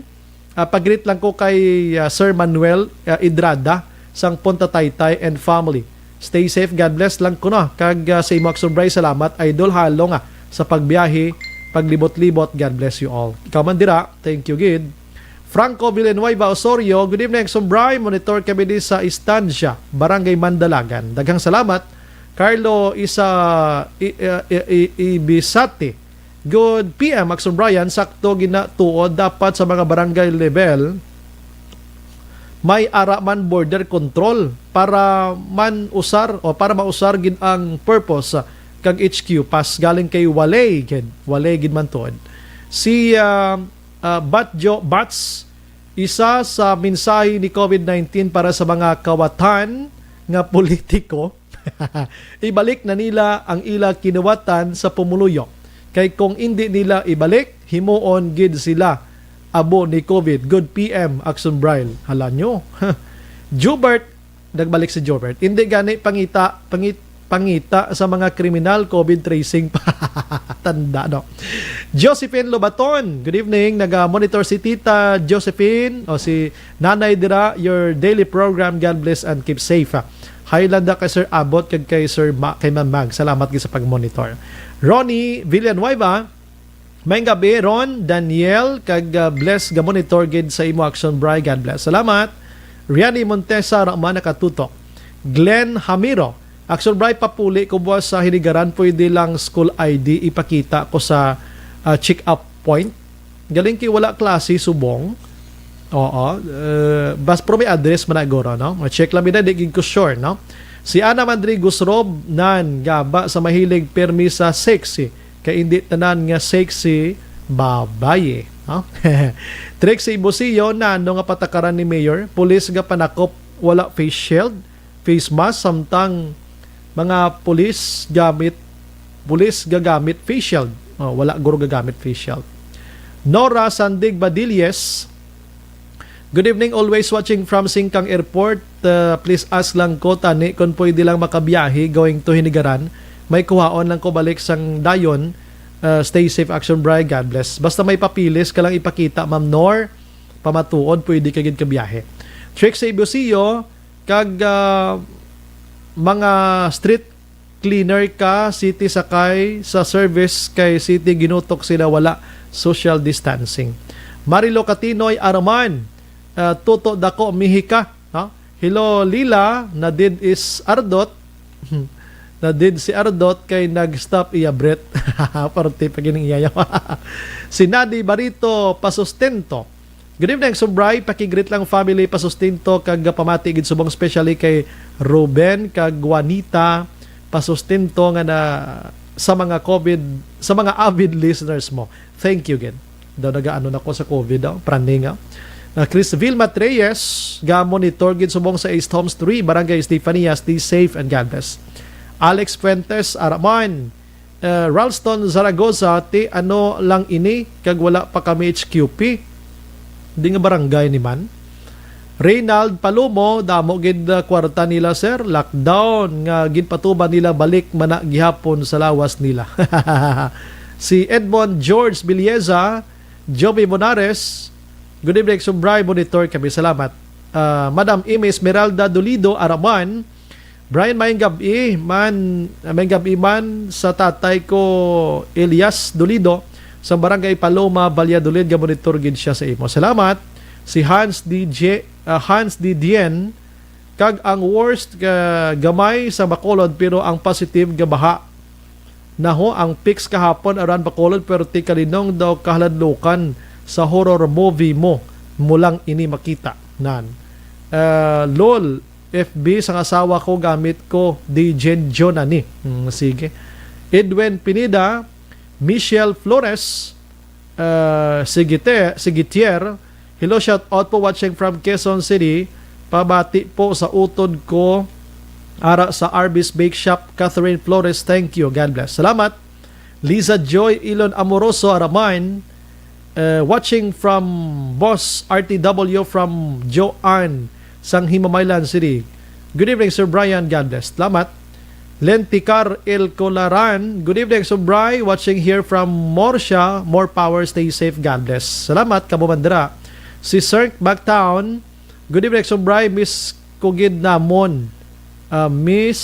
Pag-greet lang ko kay Sir Manuel Idrada sang Punta Taytay and family. Stay safe, God bless lang ko no. Kag sa imo Action Brian, salamat idol halo nga sa pagbiyahe, paglibot-libot, God bless you all. Ikaw man dira, thank you gid. Franco Villanueva Osorio, good evening Action Brian, monitor kami di sa Estancia, Barangay Mandalagan. Daghang salamat. Carlo Ibisate, good PM Action Brian, sakto ginatuod dapat sa mga barangay level may ara man border control para man usar o para mausar gid ang purpose kag HQ pas galing kay Walay gid man tuod. Si Bats, isa sa mensahe ni COVID-19 para sa mga kawatan nga politiko, ibalik na nila ang ila kinuwatan sa pumuluyo. Kay kung hindi nila ibalik, himuon gid sila abo ni COVID. Good PM, Action Brian. Hala nyo. Jobert, nagbalik si Jobert. Hindi gani pangita sa mga kriminal, COVID tracing pa. Tanda, no? Josephine Lobaton, good evening. Nag-monitor si Tita Josephine o si Nanay Dira, your daily program. God bless and keep safe. Highland kay Sir Abot kag kay kay Ma'am Mag. Salamat gyud sa pag-monitor. Ronnie Villanueva, may gabi Ron, Daniel kag bless ga monitor gid sa imo action bri. God bless. Salamat. Riani Montesa ra man nakatutok. Glenn Hamiro, action bri papuli ko buwas sa hinigaran, pwede lang school ID ipakita ko sa check-up point. Galing kay wala klase subong. Oo. Bas pro may address man agora, no? Ma-check lang bida di ko sure, no? Si Ana Mandrigos Rob nan gaba sa mahilig permi sa sexy. Kay hindi tanan nga sexy babaye, no? Trixie Bosiyo na nga patakaran ni Mayor, pulis ga panakop wala face shield, face mask, samtang mga pulis gagamit face shield. Wala guro gagamit face shield. Nora Sandig Badilles, good evening, always watching from Singkang Airport. Please ask lang ko tani kung pwede lang makabiyahe going to Hinigaran. May kuhaon lang ko balik sang dayon. Stay safe, action bri. God bless. Basta may papilis ka lang ipakita, Ma'am Nor, pamatuod, pwede ka gid kabiyahe. Trixie Bosio, kag mga street cleaner ka, city sakay sa service kay city ginutok sila wala social distancing. Marilo Catinoy Araman, tuto dako mihika, no? Hello Lila, nadid is Ardot. Nadid si Ardot kay nag-stop iya breath. Parte pa gining iyayaw. Si Nadi Barito Pasustento, good evening, Subray. Pakigreet lang family Pasustento kag pamati gid subong especially kay Ruben kag Juanita Pasustento nga na sa mga COVID, sa mga avid listeners mo. Thank you again. Daw nagaano nako sa COVID daw, praninga. Chris Vilma Reyes, ga monitor gid subong sa East Homes 3, Barangay Estefania. Stay safe and God bless. Alex Fuentes Araman, Ralston Zaragoza, ti ano lang ini kag wala pa kami HQP. Di nga barangay ni man. Reynald Palomo, damo gid kwarta nila sir, lockdown nga ginpatuban nila balik mana gihapon sa lawas nila. Si Edmond George Bilieza, Joby Monares, good evening, Subray monitor kami, salamat. Madam Ime Esmeralda Dolido Araman, Brian, may gabi man sa tatay ko Elias Dolido sa Barangay Paloma, Valladolid, ga monitor gid siya sa imo. Salamat. Si Hans D. Dien, kag ang worst gamay sa Bacolod pero ang positive gabaha. Naho ang fix kahapon around Bacolod pero ti kalinong daw kahladlukan sa horror movie mo mulang ini makita nan. LOL FB sang asawa ko gamit ko DJ Jonani. Sige. Edwin Pineda, Michelle Flores, Sigitier. Hello, shout out po watching from Quezon City. Pabati po sa utod ko ara sa Arby's Bake Shop, Catherine Flores. Thank you. God bless. Salamat. Liza Joy Ilon Amoroso Araman, watching from Boss RTW from Joanne sang Himamaylan City. Good evening, Sir Brian. God bless. Salamat. Lenticar El Colaran, good evening, Sir Brian. Watching here from Morsha. More power. Stay safe. God bless. Salamat, Kabumandra. Si Sir Backtown, good evening, Sir Brian. Miss Kugid Namon. Miss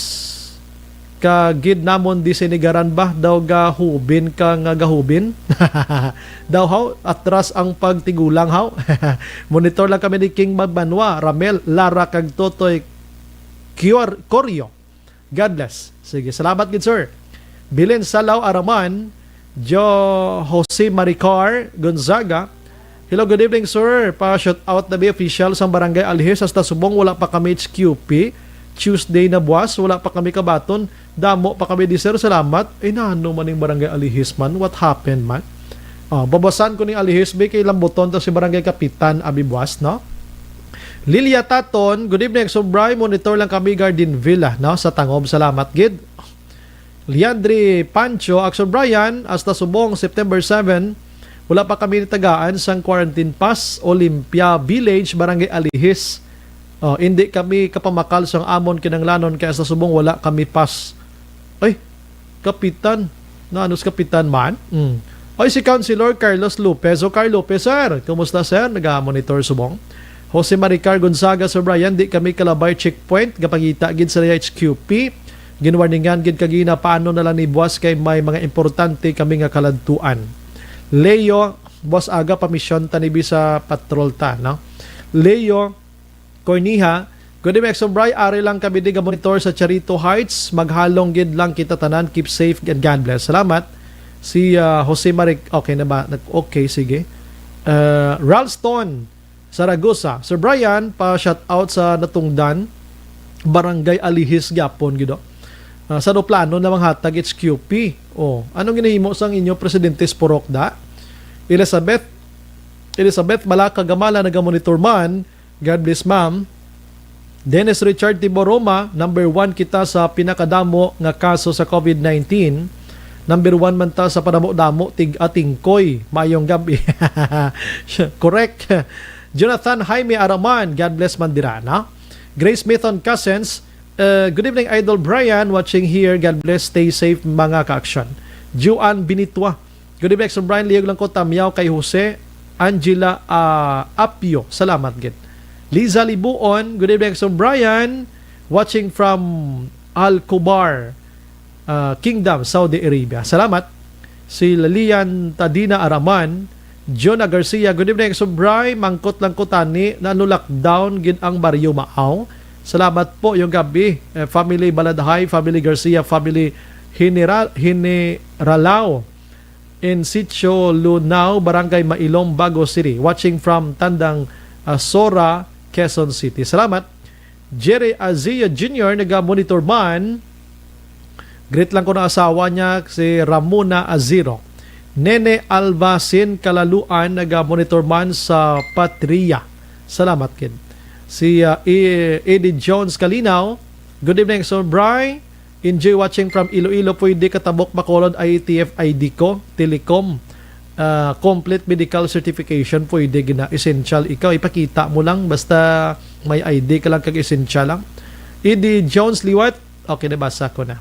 Kagid Namon di sinigaran ba? Daw gahubin ka nga gahubin? Daw how? Atras ang pagtigulang how? Monitor lang kami ni King Magbanwa, Ramel, Lara, kag Totoy Koryo. God bless. Sige, salamat good sir. Bilin Salaw Araman, Jose Maricar Gonzaga. Hello, good evening sir. Pa-shout out na be official sa Barangay Alihis. Hasta subong wala pa kami HQP. Tuesday na buwas, wala pa kami kabaton. Damo pa kami di sir. Salamat. Eh naano man yung Barangay Alihis man? What happened man? Babasan ko ni Alihis be kay Lambuton to si Barangay Kapitan Abibuas, no? Lilia Taton, good evening. Sobray, monitor lang kami Garden Villa, no? Sa Tangob, salamat gid. Leandri Pancho, Action Brian, hasta subong September 7, wala pa kami nitagaan sang quarantine pass, Olympia Village, Barangay Alihis. Hindi kami kapamakal sang amon kinanglanon kaya sa subong wala kami pass. Ay, kapitan. Naanus kapitan man? Oy, si Councilor Carlos Lopez. O Carl Lopez, sir. Kumusta, sir? Nag-monitor subong. Jose Maricar Gonzaga, Sir Brian, di kami kalabay checkpoint. Kapagita gid sa HQP. Ginwarningan gid kagina paano na lang ni Buwas kay may mga importante kami nga kaladtuan. Leo, Boss Aga, pamisyon tanibi sa patrol ta, no? Leo Corniha, good evening, Sir Brian. Ari lang kami di monitor sa Charito Heights. Maghalong gid lang kita tanan. Keep safe and God bless. Salamat. Si Jose Maric, okay na ba? Okay, sige. Ralston Saragosa, Sir Brian, pa-shout out sa Natungdan, Barangay Alihis, Gapon, gido. Sa do plano na mga hatag HQP. Anong ginahimo sang inyo Presidente Sporokda? Elizabeth Malaka Gamala, nagamonitor man. God bless, ma'am. Dennis Richard Tiboroma, number 1 kita sa pinakadamo nga kaso sa COVID-19. Number 1 man ta sa padamo-damo, tig-atingkoy. Mayong gabi. Correct. Jonathan Jaime Araman, God bless, Mandirana. Grace Mithon Cousins, good evening, Idol Brian, watching here. God bless, stay safe mga ka-action. Juan Binitwa, good evening, Sir Brian. Liyog lang ko tamyaw kay Jose Angela Apio. Salamat, gid. Liza Libuon, good evening, Sir Brian, watching from Al-Kubar Kingdom, Saudi Arabia. Salamat. Si Lilian Tadina Araman, Jonah Garcia, good evening, Sir Brian. Mangkot lang ko tani na lockdown gid ang Baryo Maaw. Salamat po yung gabi. Family Baladhay, Family Garcia, Family Hineralao, in Sitio Lunao, Barangay Mailong, Bago City. Watching from Tandang Sora, Quezon City. Salamat. Jerry Azia Jr., nag-monitor man. Greet lang ko na asawa niya, si Ramona Aziro. Nene Alvasin Kalaluan, nag-monitor man sa Patria. Salamat, kid. Si Eddie Jones Kalinaw, good evening, Sir Bry. Enjoy watching from Iloilo. Pwede katabok Bacolod IATF ID ko, Telecom. Complete medical certification, pwede gina. Essential. Ikaw, ipakita mo lang. Basta may ID ka lang, kag-essential lang. Eddie Jones Liwat, okay, nabasa ko na.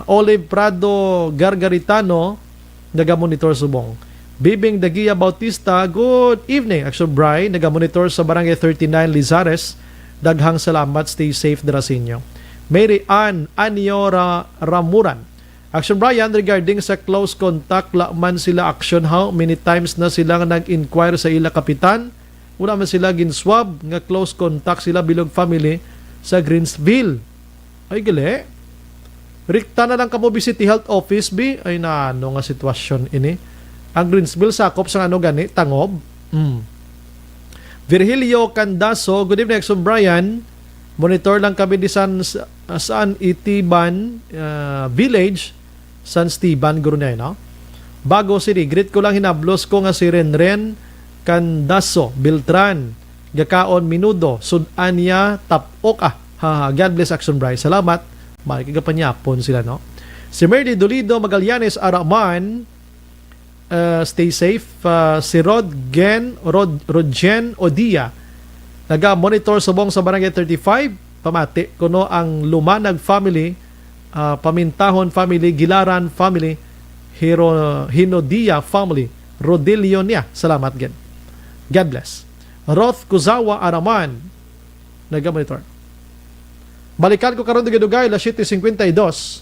Olive Prado Gargaritano, naga-monitor subong. Bibing Dagia Bautista, good evening. Action Bry, naga-monitor sa Barangay 39 Lizares. Daghang salamat, stay safe dira sa inyo. Mary Ann Aniora Ramuran, Action Brian, regarding sa close contact, laman sila action, how many times na sila nag-inquire sa ila kapitan? Una man sila ginswab nga close contact sila bilog family sa Greensville. Ay gali. Rikta na lang kamo City Health Office bi, ay na ano nga sitwasyon ini. Ang Greensville sakop sa ano gani Tangob. Virgilio Candaso, good evening, Action Brian. Monitor lang kami di San Itiban Village, San Esteban, Gurunay, no? Bago City, greet ko lang hinablos ko nga si Renren Candaso Beltran, Gakaon Minudo, Sudania Tapoka. God bless, Action Brian. Salamat. Makikigapanyapon sila, no? Si Merdy Dolido Magallanes Araman, stay safe. Si Rodgen Odia, naga-monitor subong sa Barangay 35, pamati kuno ang Lumanag family, Pamintahon family, Gilaran family, Hinodia family, Rodelionia. Salamat gen. God bless. Roth Kuzawa Araman, naga-monitor. Balikan ko karon dugay-dugay, 7:52.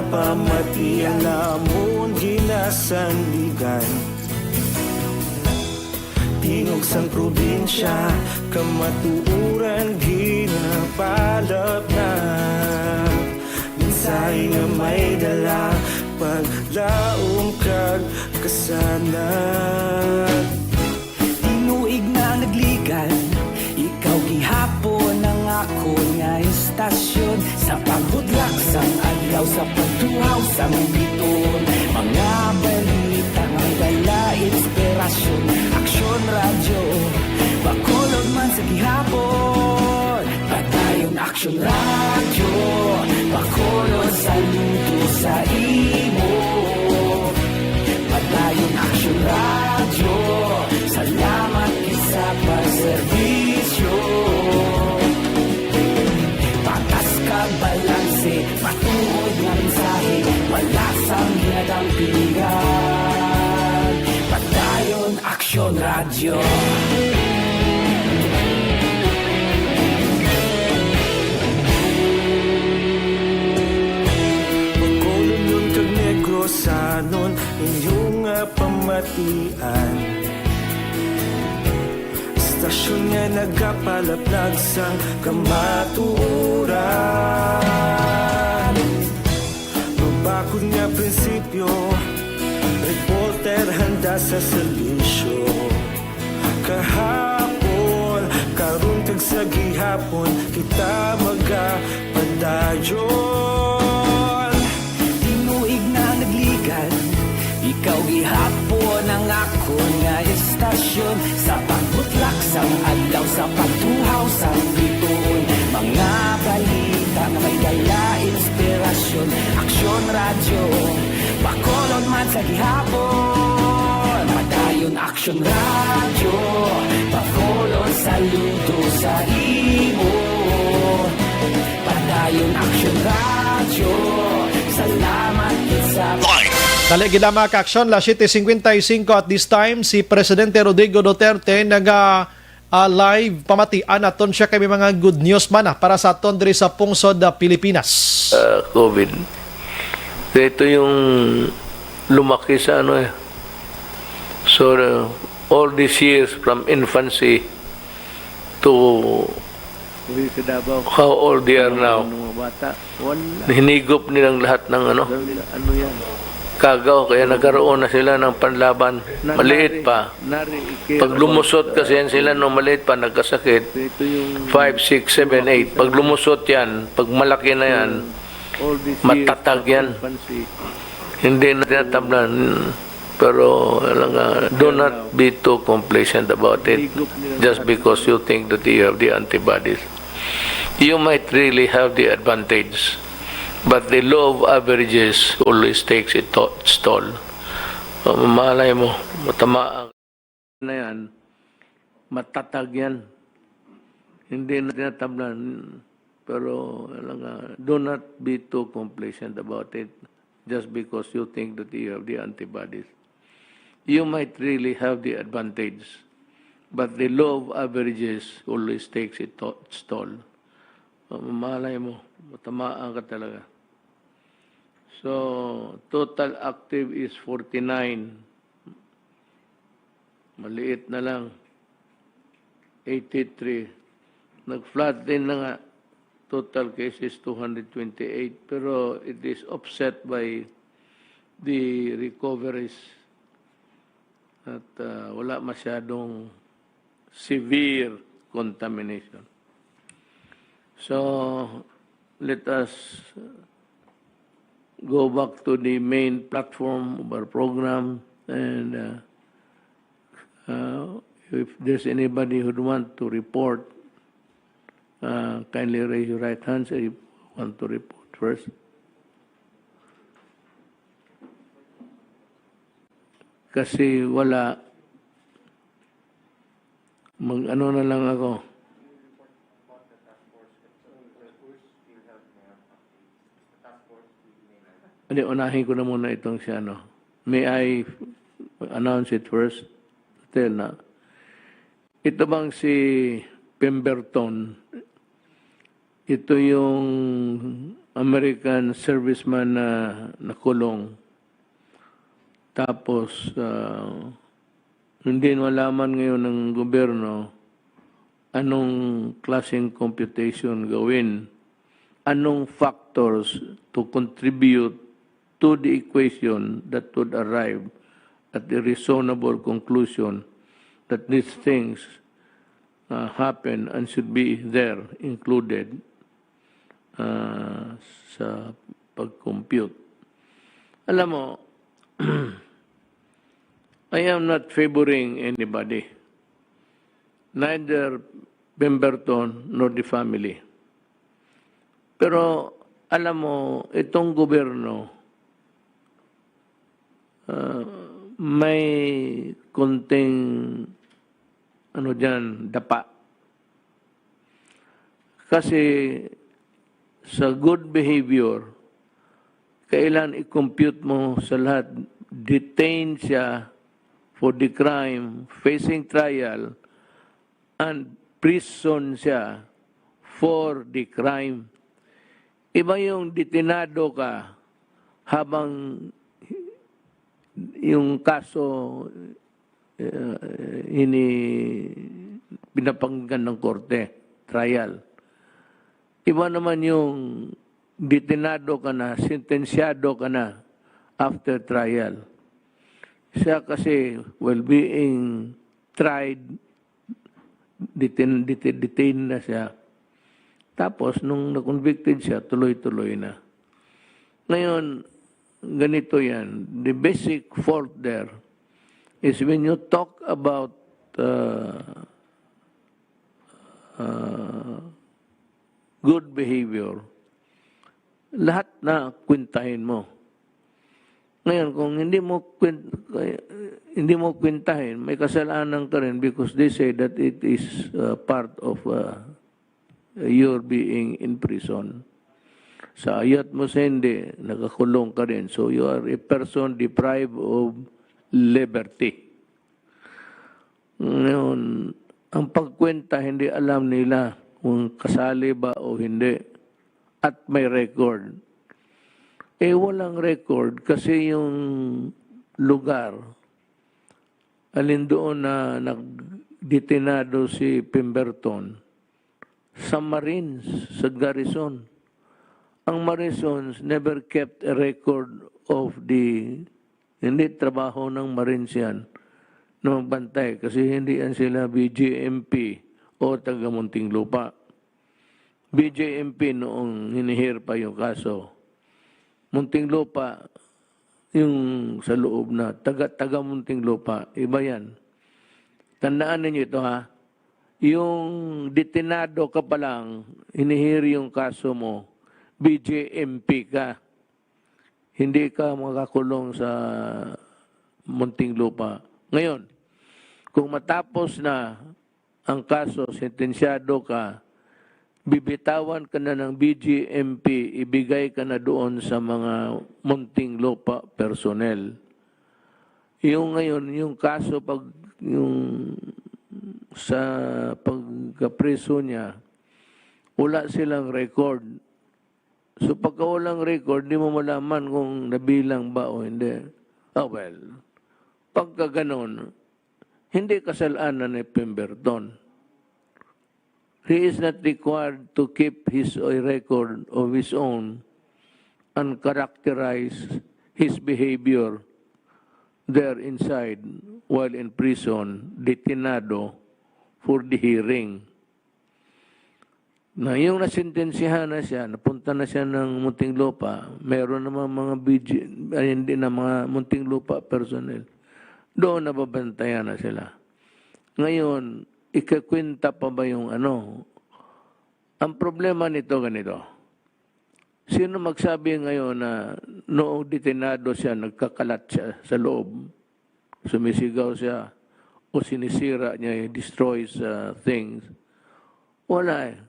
Pamatian namon ginasandigan, tingog sang probinsya, kamatuuran ginapalap na. Minsay nga may dala, paglaom kag kasanat. Tinuig na nagligan, ikaw gihapon ang ako nga istasyon. Sa paghudlak sang adlaw, sa pagtuhaw sang biton, mga balita nga dala inspirasyon, aksyon radyo, bakulog man sa gihapon. Padayon aksyon radyo, bakulog sa luto sa imo. Padayon aksyon radyo, salamat isa pa serbisyo. Patas kag balanse, patuod nga mensahe, wala sang hinadang pilihan. Padayon aksyon radyo. Pagkulong yung tagnegro sa nun inyong pamatian. Stasyon nga nagapalaplag sang kamaturan. Mabakod nga prinsipyo, reporter handa sa serbisyo. Kahapon, karong kag sa gihapon, kita magapadayon. Tinuig na nagligan, ikaw gihapon ang ako nga estasyon. Sa pagbutlak sang adlaw, sa pagtuhaw sang bituon, mga balita na may dala inspirasyon, aksyon radyo, bakolon man sa gihapon. Padayon aksyon radyo, bakolon saludo sa imo. Padayon aksyon radyo, salamat isa. Dali gilama ka aksyon, la 7:55 at this time si Presidente Rodrigo Duterte live pamatian aton siya kay may mga good news man para sa aton diri sa pungsod Pilipinas. COVID. Ito yung lumaki sa ano eh. So all these years from infancy to how old they are now. Hinigop nilang lahat ng ano kagaw, kaya nagkaroon na sila ng panlaban. Maliit pa. Pag lumusot kasi yan sila nung maliit pa, nagkasakit. 5, 6, 7, 8. Pag lumusot yan, pag malaki na yan, matatag yan. Hindi na tinatablan. Pero do not be too complacent about it just because you think that you have the antibodies. You might really have the advantage. But the law of averages always takes its toll. Malay mo, matamaan na yan, matatag yan. Hindi na tinatablan. Pero do not be too complacent about it just because you think that you have the antibodies. You might really have the advantage. But the law of averages always takes its toll. Malay mo, matamaan ka talaga. So, total active is 49. Maliit na lang. 83. Nag-flat din na nga. Total cases 228. Pero it is offset by the recoveries. At wala masyadong severe contamination. So, let us go back to the main platform of our program, and if there's anybody who would want to report, kindly raise your right hands if you want to report first. Kasi wala, mag-ano na lang ako. Hindi, unahin ko na muna itong si ano. May I announce it first? Tell na. Ito bang si Pemberton, ito yung American serviceman na nakulong. Tapos, hindi malaman ngayon ng gobyerno anong klaseng computation gawin. Anong factors to contribute to the equation that would arrive at the reasonable conclusion that these things happen and should be there included sa pag-compute. Alam mo, I am not favoring anybody, neither Pemberton nor the family. Pero alam mo, itong gobyerno, may konting dapa. Kasi sa good behavior, kailan i-compute mo sa lahat, detain siya for the crime, facing trial, and prison siya for the crime. Iba yung detinado ka habang yung kaso pinapakinggan ng korte, trial. Iba naman yung detinado ka na, sentensyado ka na after trial. Siya kasi, being tried, detain na siya. Tapos, nung na-convicted siya, tuloy-tuloy na. Ngayon, ganito yan. The basic fault there is when you talk about good behavior, lahat na kwentahin mo. Ngayon, kung hindi mo kwentahin, may kasalanan ka rin because they say that it is part of your being in prison. Sa ayat mo sa hindi, nakakulong ka rin. So you are a person deprived of liberty. Ngayon, ang pagkwenta, hindi alam nila kung kasali ba o hindi at may record. Walang record kasi yung lugar, alin doon na nagdetenado si Pemberton, sa Marines, sa garrison. Ang Marines never kept a record of hindi trabaho ng Marines yan na magbantay kasi hindi yan sila BJMP o taga Muntinlupa. BJMP noong hinihir pa yung kaso. Muntinlupa, yung sa loob na, taga Muntinlupa, iba yan. Tandaan ninyo ito ha, yung detenado ka pa lang, hinihir yung kaso mo, BJMP ka. Hindi ka makakulong sa Muntinlupa. Ngayon, kung matapos na ang kaso, sentensyado ka, bibitawan ka na ng BJMP, ibigay ka na doon sa mga Muntinlupa personnel. Yung ngayon, yung kaso sa pagkapreso niya, wala silang record. So pagka walang record, di mo malaman kung nabilang ba o hindi. Pagka ganon, hindi kasalanan ni Pemberton. He is not required to keep his record of his own and characterize his behavior there inside while in prison, detenado for the hearing. Na yung nasintensyahan na siya, napunta na siya ng Muntinlupa, meron naman mga hindi na mga Muntinlupa personnel. Doon nababantayan na sila. Ngayon, ikakwenta pa ba yung ano? Ang problema nito ganito. Sino magsabi ngayon na noong detenado siya, nagkakalat siya sa loob, sumisigaw siya, o sinisira niya, destroys things? Wala eh.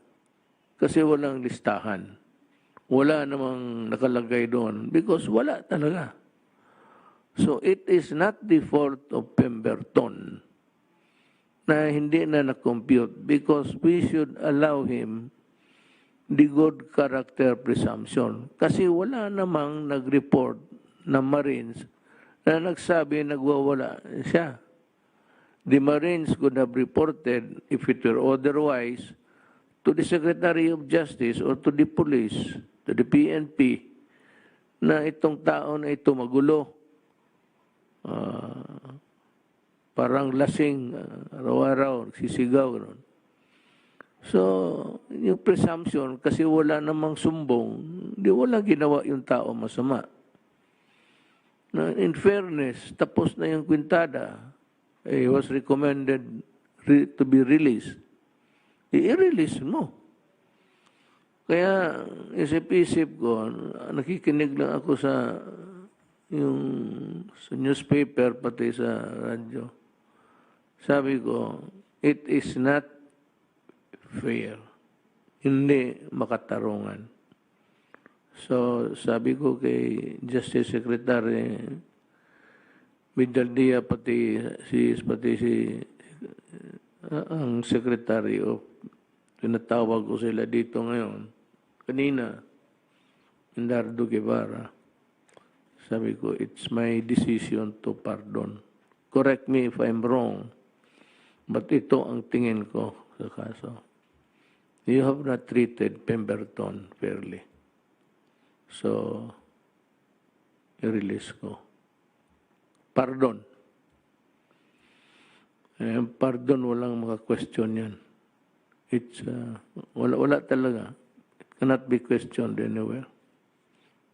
Kasi walang listahan. Wala namang nakalagay doon because wala talaga. So it is not the fault of Pemberton na hindi na na-compute because we should allow him the good character presumption. Kasi wala namang nag-report na Marines na nagsabi nagwawala siya. The Marines could have reported, if it were otherwise, to the Secretary of Justice or to the police, to the PNP, na itong tao na ito magulo. Parang lasing, araw-araw, sisigaw. Ron. So, yung presumption, kasi wala namang sumbong, di wala ginawa yung tao masama. na in fairness, tapos na yung kwintada, he was recommended to be released. I-release mo. Kaya isip-isip ko, nakikinig lang ako sa newspaper pati sa radyo. Sabi ko, it is not fair. Hindi makatarungan. So, sabi ko kay Justice Secretary Vidaldia pati ang Secretary of tinatawag ko sila dito ngayon. Kanina, Indardo Guevara. Sabi ko, it's my decision to pardon. Correct me if I'm wrong. But ito ang tingin ko sa kaso. You have not treated Pemberton fairly. So, i-release ko. Pardon. Pardon, walang question yan. It's, wala talaga. It cannot be questioned anywhere.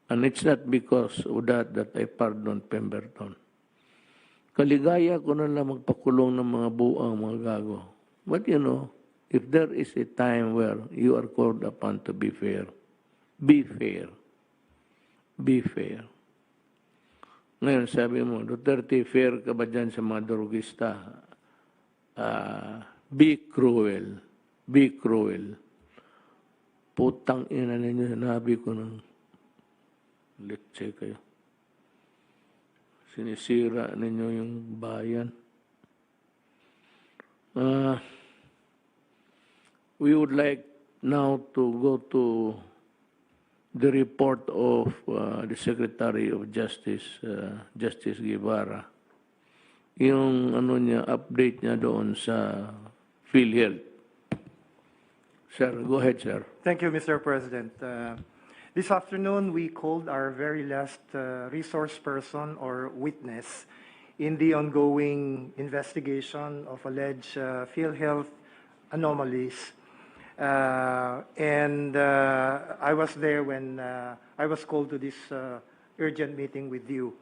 And it's not because of that I pardon Pemberton. Kaligaya ko na lang magpakulong ng mga buang mga gago. But you know, if there is a time where you are called upon to be fair, be fair. Be fair. Ngayon, sabi mo, Duterte, fair ka ba dyan sa mga drogista? Be cruel. Be cruel. Putang ina ninyo, sinabi ko ng let's kayo. Sinisira ninyo yung bayan. We would like now to go to the report of the Secretary of Justice, Justice Guevara. Yung update niya doon sa PhilHealth. Sir, go ahead, sir. Thank you, Mr. President. This afternoon, we called our very last resource person or witness in the ongoing investigation of alleged PhilHealth anomalies. And I was there when I was called to this urgent meeting with you.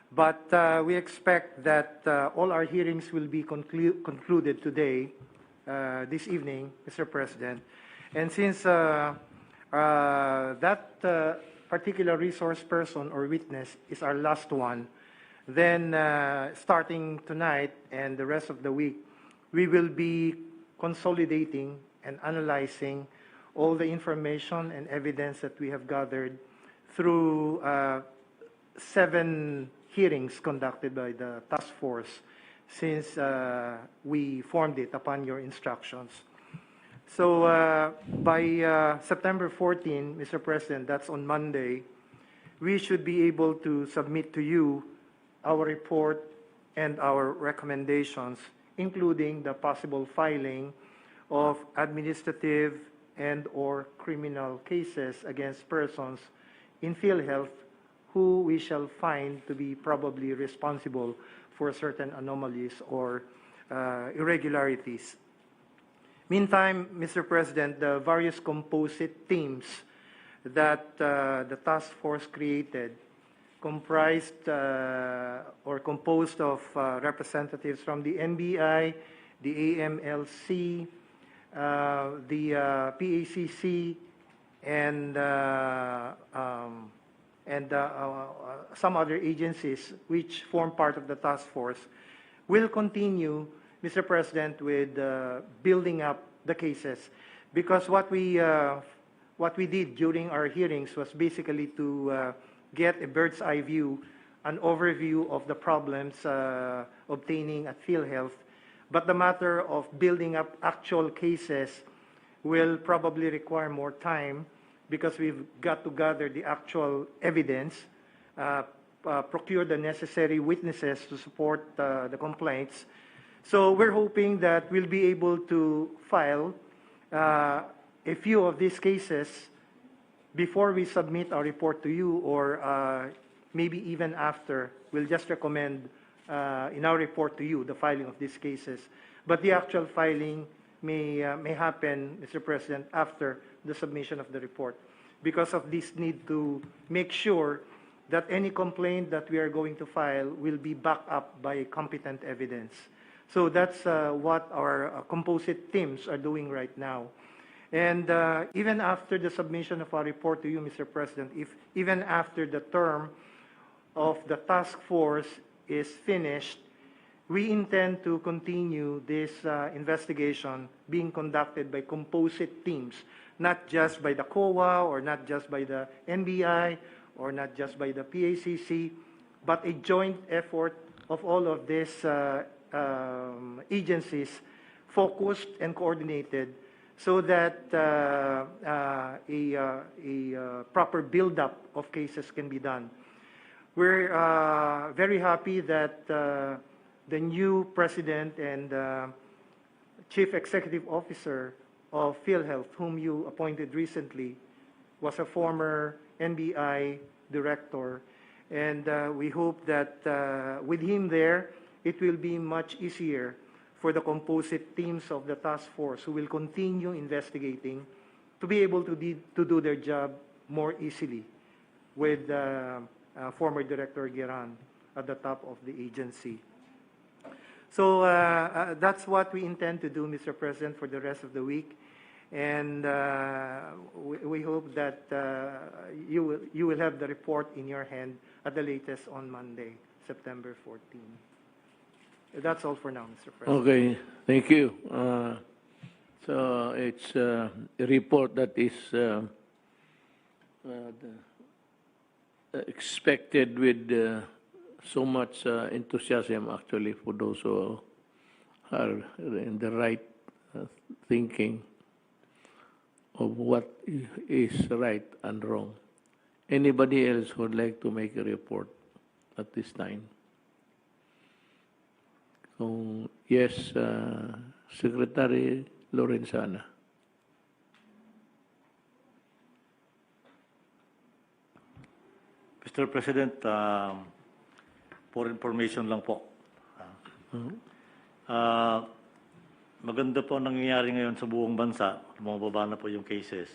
But we expect that all our hearings will be concluded today, this evening, Mr. President. And since that particular resource person or witness is our last one, then starting tonight and the rest of the week, we will be consolidating and analyzing all the information and evidence that we have gathered through 7 hearings conducted by the task force since we formed it upon your instructions. So by September 14, Mr. President, that's on Monday, we should be able to submit to you our report and our recommendations, including the possible filing of administrative and or criminal cases against persons in PhilHealth who we shall find to be probably responsible for certain anomalies or irregularities. Meantime, Mr. President, the various composite teams that the task force created comprised or composed of representatives from the NBI, the AMLC, the PACC, and some other agencies which form part of the task force will continue, Mr. President, with building up the cases, because what we did during our hearings was basically to get a bird's eye view, an overview of the problems obtaining at PhilHealth, but the matter of building up actual cases will probably require more time because we've got to gather the actual evidence, procure the necessary witnesses to support the complaints. So we're hoping that we'll be able to file a few of these cases before we submit our report to you, or maybe even after. We'll just recommend in our report to you the filing of these cases. But the actual filing may happen, Mr. President, after the submission of the report, because of this need to make sure that any complaint that we are going to file will be backed up by competent evidence. So that's what our composite teams are doing right now. And even after the submission of our report to you, Mr. President, even after the term of the task force is finished, we intend to continue this investigation being conducted by composite teams, not just by the COA or not just by the NBI or not just by the PACC, but a joint effort of all of these agencies, focused and coordinated, so that a proper build-up of cases can be done. We're very happy that the new president and chief executive officer of PhilHealth, whom you appointed recently, was a former NBI director. And we hope that with him there, it will be much easier for the composite teams of the task force who will continue investigating to be able to do their job more easily with former Director Giran at the top of the agency. So that's what we intend to do, Mr. President, for the rest of the week. And we hope that you will have the report in your hand at the latest on Monday, September 14. That's all for now, Mr. President. Okay, thank you. So it's a report that is expected with so much enthusiasm, actually, for those who are in the right thinking of what is right and wrong. Anybody else would like to make a report at this time? So, yes, Secretary Lorenzana. Mr. President, for information lang po. Maganda po ang nangyayari ngayon sa buong bansa. Bumababa na po yung cases.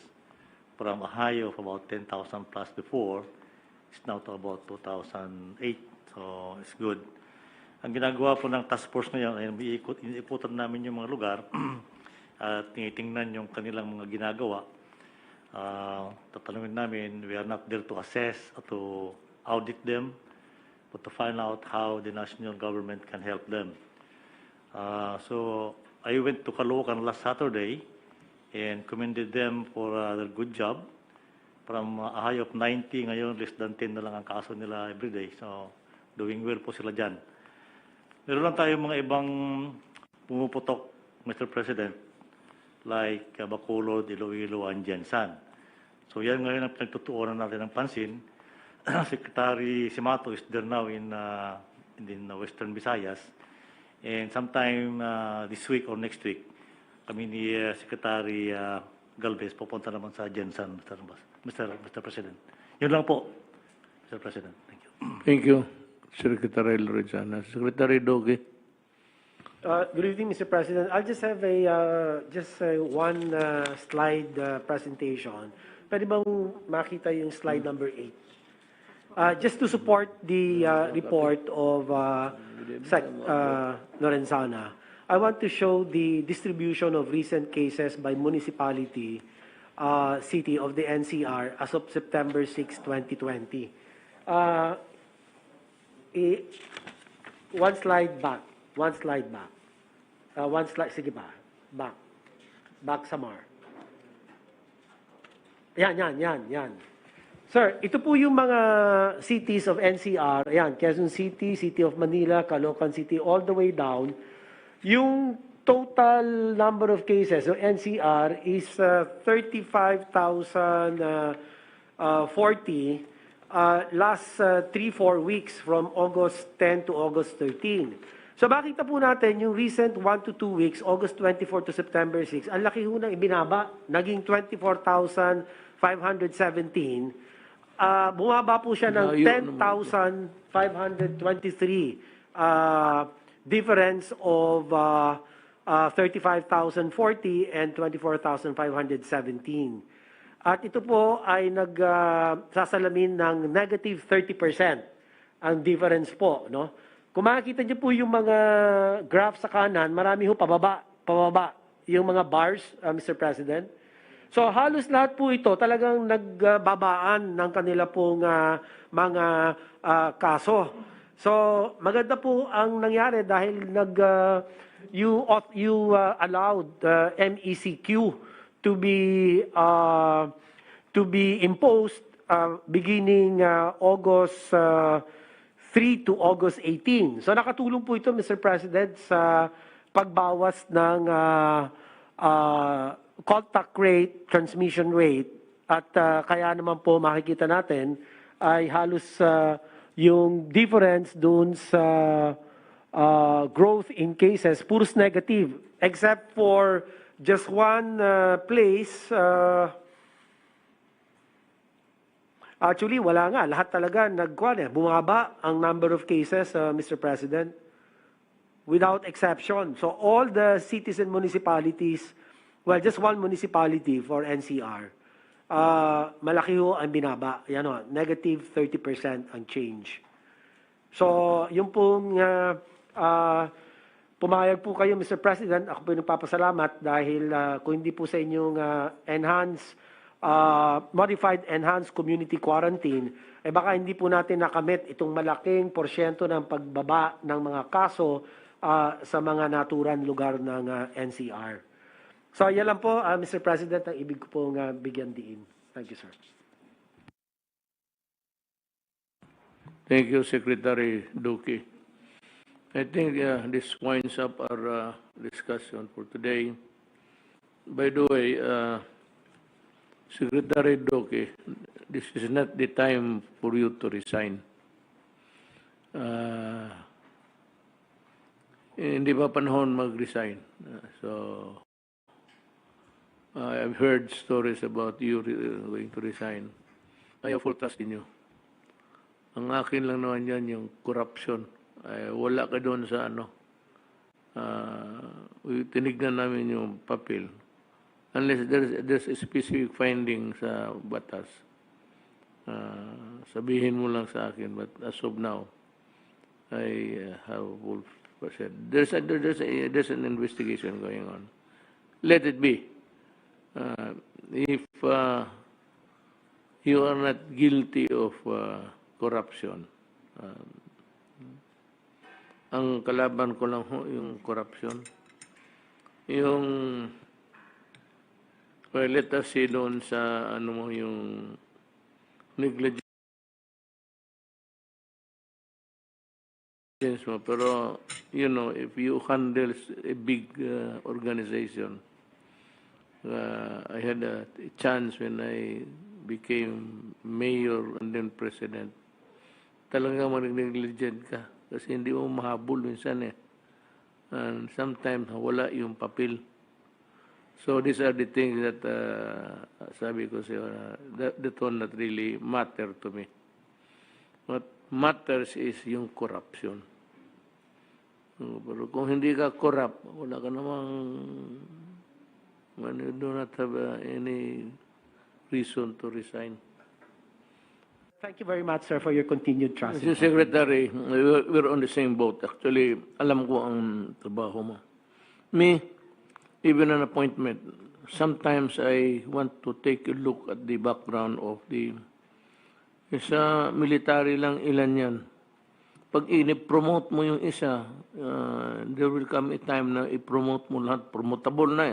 From a high of about 10,000 plus before, it's now to about 2,008. So, it's good. Ang ginagawa po ng task force ngayon ay iniikutan namin yung mga lugar at tinitingnan yung kanilang mga ginagawa. Tatanungin namin, we are not there to assess or to audit them, but to find out how the national government can help them. So I went to Caloocan last Saturday and commended them for their good job. From a high of 90, ngayon less than 10 na lang ang kaso nila everyday. So doing well po sila dyan. Meron lang tayo mga ibang pumuputok, Mr. President, like Bacolod, Iloilo, and Jensan. So yan ngayon ang pinagtutuunan natin ng pansin. Secretary Simato is there now in Western Visayas. And sometime this week or next week, kami ni Secretary Galvez pupunta naman sa Jensan, Mr. President. Yun lang po, Mr. President. Thank you. Thank you, Secretary Lorenzana. Secretary Doge. Good evening, Mr. President. I'll just have one slide presentation. Pwede bang makita yung slide number 8? Just to support the report of Lorenzana, I want to show the distribution of recent cases by municipality, city of the NCR as of September 6, 2020. One slide back. Sige ba? Back Samar. Yan. Sir, ito po yung mga cities of NCR. Ayan, Quezon City, City of Manila, Caloocan City, all the way down. Yung total number of cases of NCR is 35,040 last 3-4 weeks from August 10 to August 13. So makita po natin yung recent 1 to 2 weeks, August 24 to September 6, ang laki ho nang ibinaba, naging 24,517. Bumaba po siya ng 10,523. Difference of 35,040 and 24,517. At ito po ay nagsasalamin ng negative 30% ang difference po. No? Kung makikita niyo po yung mga graph sa kanan, marami ho pababa yung mga bars, Mr. President. So halos lahat po ito talagang nagbabaan ng kanila pong mga kaso. So maganda po ang nangyari dahil you allowed MECQ to be imposed beginning August 3 to August 18. So nakatulong po ito, Mr. President, sa pagbawas ng contact rate, transmission rate, at kaya naman po makikita natin ay halos yung difference dun sa growth in cases, puros negative, except for just one place. Actually, wala nga. Lahat talaga bumaba ang number of cases, Mr. President, without exception. So all the cities and municipalities, well, just one municipality for NCR, malaki ho ang binaba. Yan o, negative 30% ang change. So, yung pong pumayag po kayo, Mr. President, ako po nagpapasalamat dahil kung hindi po sa inyong modified enhanced community quarantine, baka hindi po natin nakamit itong malaking porsyento ng pagbaba ng mga kaso sa mga naturang lugar ng NCR. So, yan lang po, Mr. President, ang ibig ko pong bigyan diin. Thank you, sir. Thank you, Secretary Duque. I think this winds up our discussion for today. By the way, Secretary Duque, this is not the time for you to resign. Hindi pa panahon mag-resign. So, I've heard stories about you going to resign. I have full trust in you. Ang akin lang naman yan, yung corruption. Wala ka doon sa tinignan namin yung papel. Unless there's a specific finding sa batas. Sabihin mo lang sa akin. But as of now, I have full percent. There's an investigation going on. Let it be. If you are not guilty of corruption, ang kalaban ko lang ho yung corruption. Yung let us say doon sa yung negligence mo. Pero, if you handle a big organization, I had a chance when I became mayor and then president. Talaga mag-negligent ka kasi hindi mo mahabol minsan and sometimes wala yung papel. So these are the things that sabi ko siya that one that really matter to me. What matters is yung corruption. Pero kung hindi ka corrupt, wala ka namang you do not have any reason to resign. Thank you very much, sir, for your continued trust. Mr. Secretary, we're on the same boat. Actually, alam ko ang trabaho mo. Me, even an appointment, sometimes I want to take a look at the background of sa military lang ilan yan. Pag i-promote mo yung isa, there will come a time na i-promote mo lahat. Promotable na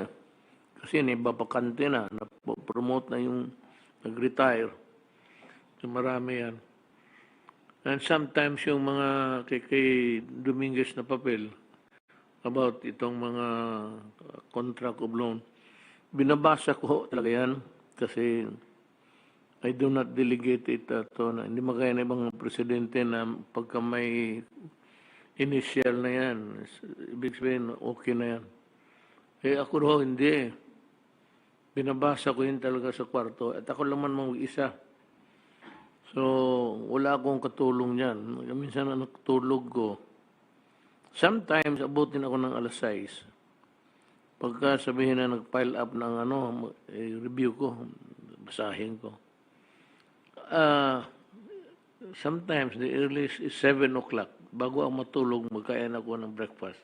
Kasi nababakante na. Na-promote na yung nag-retire. So marami yan. And sometimes yung mga kay Dominguez na papel about itong mga contract of loan, binabasa ko talaga yan kasi I do not delegate it hindi magkaya na ibang presidente na pagka may initial na yan, ibig sabihin okay na yan. Ako hindi. Binabasa ko yun talaga sa kwarto at ako naman mag-isa. So, wala akong katulong yan. Minsan na natutulog ko. Sometimes, abutin ako ng alas 6. Pagka sabihin na nag-pile up ng review ko, basahin ko. Sometimes the earliest is 7 o'clock. Bago ako matulog, magkain ako ng breakfast.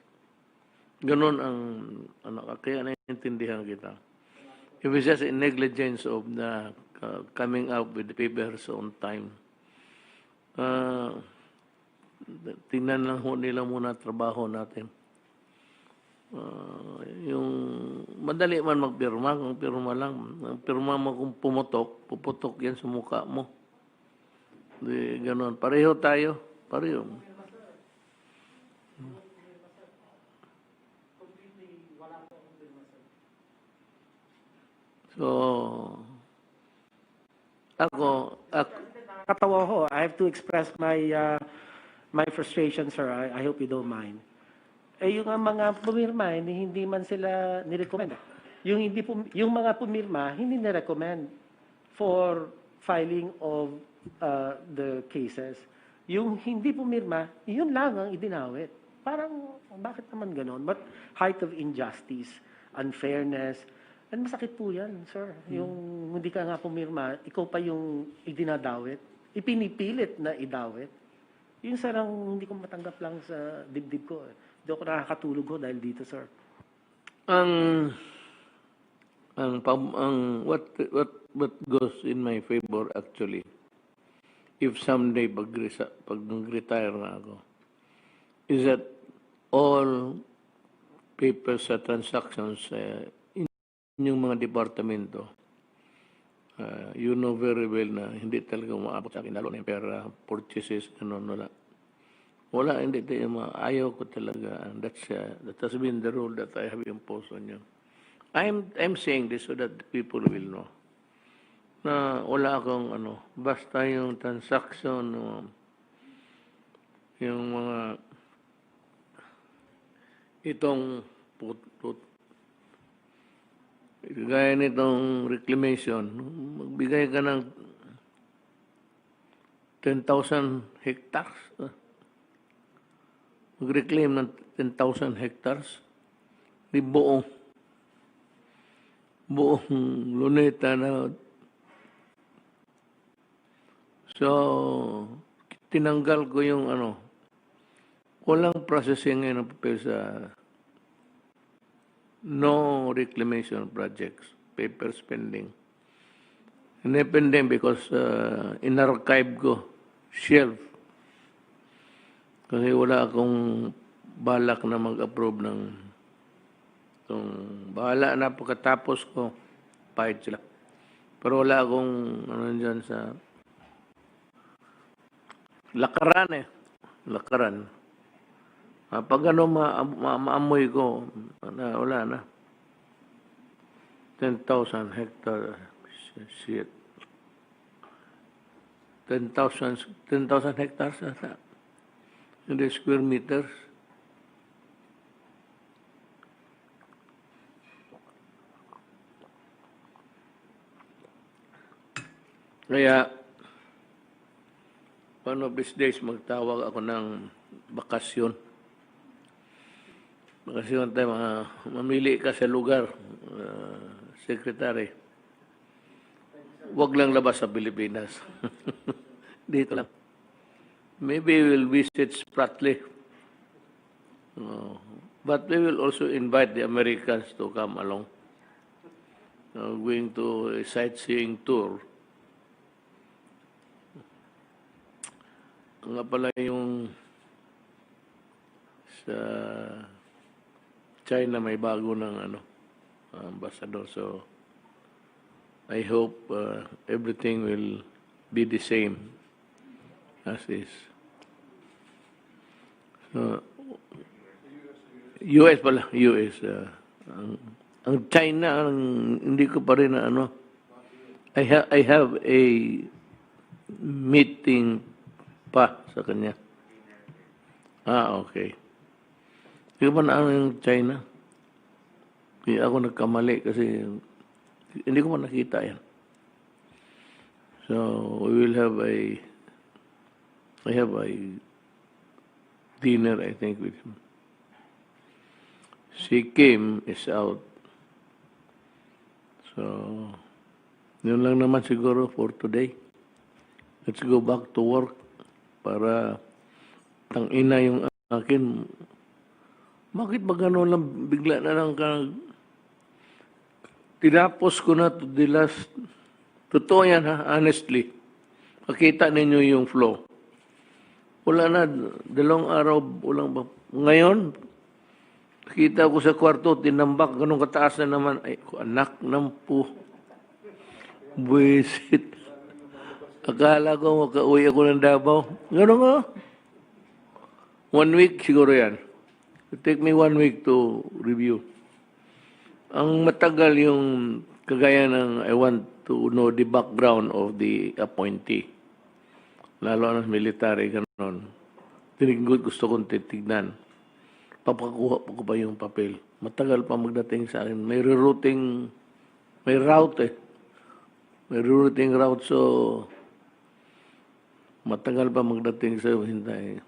Ganon ang, kaya naiintindihan kita. If it's just a negligence of the coming up with the papers on time, tingnan lang ho nila muna trabaho natin. Yung madali man magpirma, kung pirma lang, ang pirma mo kung puputok yan sa mukha mo. Di, ganon. Pareho tayo. Pareho. So, ako Katawa ho. I have to express my my frustration, sir. I hope you don't mind. Yung mga pumirma, hindi man sila nirecommend. Yung mga pumirma, hindi nirecommend for filing of the cases. Yung hindi pumirma, yun lang ang idinawit. Parang, bakit naman ganon? But height of injustice, unfairness, and masakit po yan, sir. Yung hindi ka nga pumirma, ikaw pa yung idinadawit, ipinipilit na idawit. Yun, sir, ang hindi ko matanggap lang sa dibdib ko. Hindi ako nakakatulog ko dahil dito, sir. What goes in my favor actually, if someday pag nag-retire na ako, is that all papers sa transactions in yung mga departamento, you know very well na hindi talaga umaabot sa akin, lalo na yung pera, purchases, wala. Wala, hindi tayo ayaw ko talaga. And that has been the rule that I have imposed on you. I'm saying this so that people will know na wala akong basta yung transaction, yung mga itong gaya nitong reclamation, magbigay ka ng 10,000 hectares. Mag-reclaim ng 10,000 hectares. Di buong luneta na. So, tinanggal ko yung walang processing ngayon ng papel sa no reclamation projects, paper spending. Independent because in-archive ko, shelf. Kasi wala akong balak na mag-approve ng bahala na pagkatapos ko, pahit sila. Pero wala akong dyan sa lakaran. Pag maamoy ko, wala na. 10,000 hectares. Shit. 10,000 hectares ata. Hindi square meters. Kaya, one of these days, magtawag ako ng bakasyon. Bakasyon tayo, mamili ka sa lugar, Secretary. Huwag lang labas sa Pilipinas. Dito lang. Maybe we'll visit Spratly. But we will also invite the Americans to come along. Going to a sightseeing tour. Nga pala yung sa China may bago ng ambassador. So I hope everything will be the same as is. US pala, US. Ang China, hindi ko pa rin I have a meeting pa sa kanya. Okay. Hindi ko pa yung China. Kaya ako nagkamali kasi hindi ko pa nakita yan. So, we will have I have a dinner, I think, with him. Si Kim is out. So, Yun lang naman siguro for today. Let's go back to work para tangina yung akin. Bakit ba gano'n lang bigla na lang tinapos ko na to the last. Totoo yan ha, honestly. Makita ninyo yung flow. Wala na, dalawang araw, walang ba. Ngayon, kita ko sa kwarto, tinambak, ganun kataas na naman. Ay, anak ng po. Buwisit. Akala ko makauwi ako ng Davao. Ganun nga. 1 week siguro yan. It take me 1 week to review. Ang matagal yung kagaya ng I want to know the background of the appointee. Lalo na military, gano'n. Gusto kong titignan. Papakuha ko pa yung papel. Matagal pa magdating sa akin. May rerouting, may route eh. May rerouting route, so matagal pa magdating sa hintay.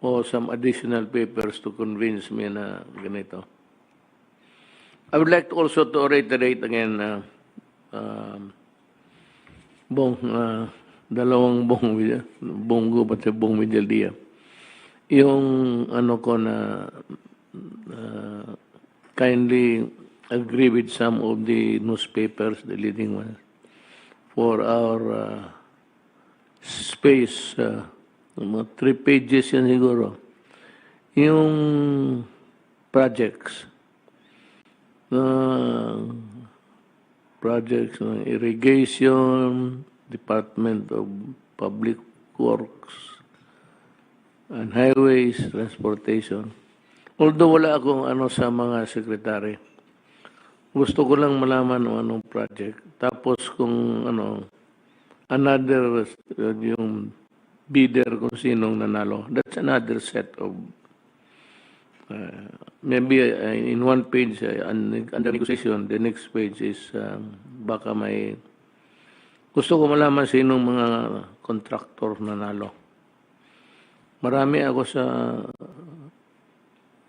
O some additional papers to convince me na ganito. I would like to also to reiterate again, dalawang Bongo at sa Bong Medialdia. Yung ano ko na kindly agree with some of the newspapers, the leading ones, for our space, mga 3 pages yan siguro. Yung projects ng irrigation, Department of Public Works and Highways, Transportation. Although wala akong ano sa mga sekretary, gusto ko lang malaman kung anong project. Tapos kung ano, another, yung bidder kung sinong nanalo. That's another set of maybe in one page under negotiation, the next page is baka may gusto ko malaman sinong mga contractor nanalo. Marami ako sa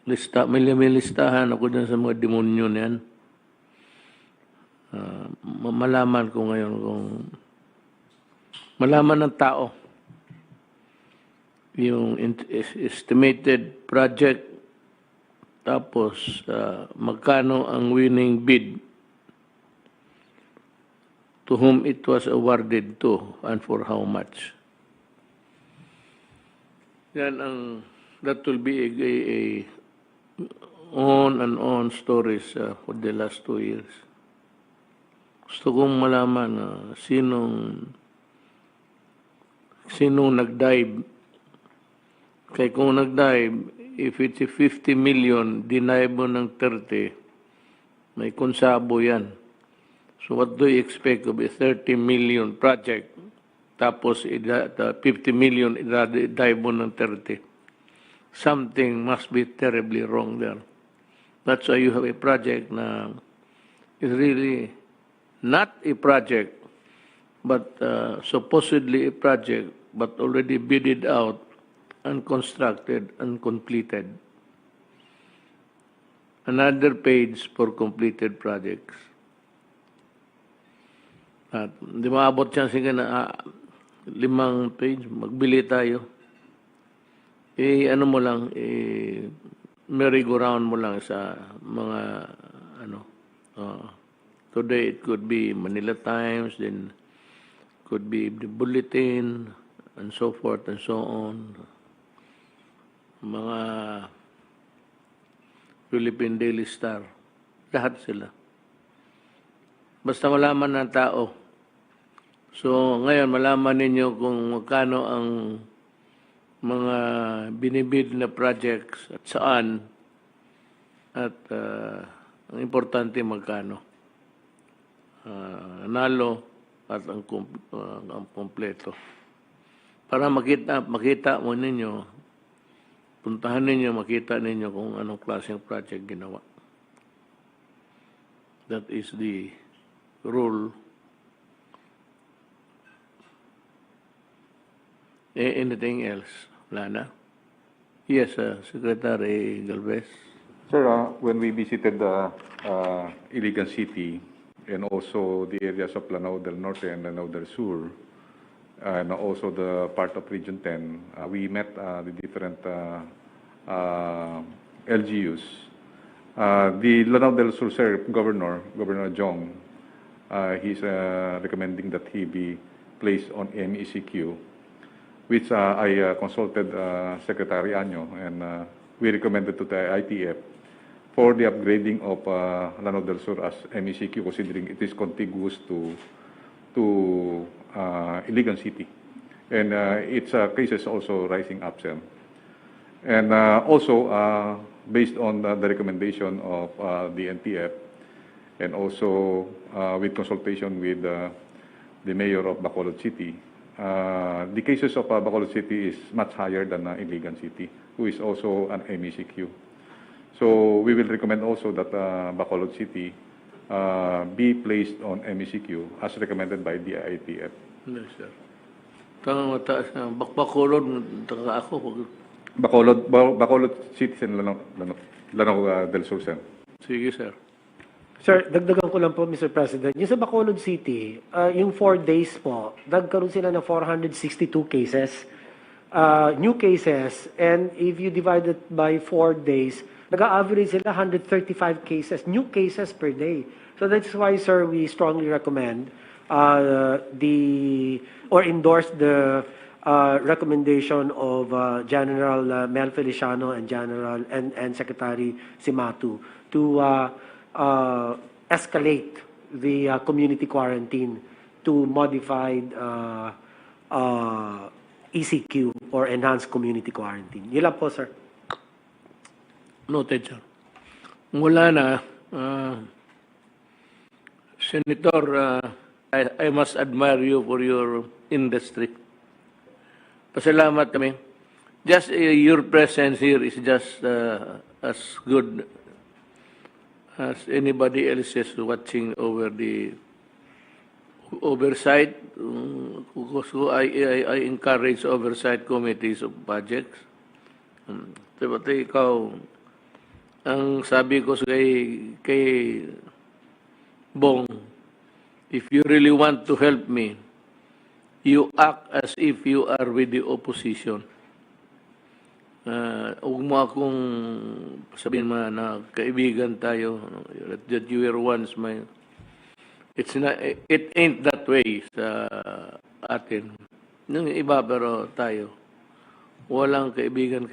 lista, may listahan ako dyan sa mga demonyo niyan. Malaman ko ngayon kung malaman ng tao yung estimated project, tapos magkano ang winning bid, to whom it was awarded to, and for how much. Yan ang, that will be a on and on stories for the last 2 years. Gusto kong malaman sinong nag-dive. Kaya kung nag-dive, if it's 50 million, deny mo ng 30, may konsabo yan. So what do you expect of a 30 million project? Tapos 50 million, i-dive mo ng 30. Something must be terribly wrong there. That's why you have a project na is really not a project, but supposedly a project, but already bidded out, and constructed and completed. Another page for completed projects. At di maabot siya sige na 5 page, magbili tayo. Ano mo lang, merry-go-round mo lang sa mga today it could be Manila Times, then could be the Bulletin, and so forth and so on. Mga Philippine Daily Star, lahat sila. Basta malaman ng tao. So, ngayon, malaman ninyo kung magkano ang mga binibid na projects at saan, at ang importante magkano. Nalo at ang kompleto. Para makita mo ninyo, puntahan ninyo, makita ninyo kung anong klaseng project ginawa. That is the rule. Anything else? Wala na? Yes, Secretary Galvez. Sir, when we visited Iligan City, and also the areas of Lanao del Norte and Lanao del Sur, and also the part of Region 10, we met the different LGUs. The Lanao del Sur Sir, Governor Jong, he's recommending that he be placed on MECQ, which I consulted Secretary Anyo, and we recommended to the ITF for the upgrading of Lanao del Sur as MECQ, considering it is contiguous to Iligan City, and its cases also rising up, sir. And also, based on the recommendation of the NTF, and also with consultation with the mayor of Bacolod City, the cases of Bacolod City is much higher than Iligan City, who is also an MECQ. So we will recommend also that Bacolod City be placed on MECQ as recommended by the ITF. Yes, sir. Tangang mataas na. Bacolod, taka ako. Bacolod City and Lanao del Sur, sir. Sige, sir. Sir, dagdagan ko lang po, Mr. President. Yung sa Bacolod City, yung 4 days po, nagkaroon sila ng 462 cases, new cases, and if you divide it by 4 days, nag-average sila 135 cases, new cases per day. So that's why, sir, we strongly recommend endorse the recommendation of General Mel Feliciano and and Secretary Simatu to escalate the community quarantine to modified ECQ or enhanced community quarantine. Yun lang po, sir. Noted, sir. Mula na, Senator, I must admire you for your industry. Pasalamat kami. Just your presence here is just as good as anybody else is watching over the oversight. So I encourage oversight committees of projects. Diba ikaw, ang sabi ko kay Bong, if you really want to help me, you act as if you are with the opposition. Huwag mo akong sabihin mo na kaibigan tayo, that you were once my... It ain't that way sa atin. Nung iba pero tayo, walang kaibigan.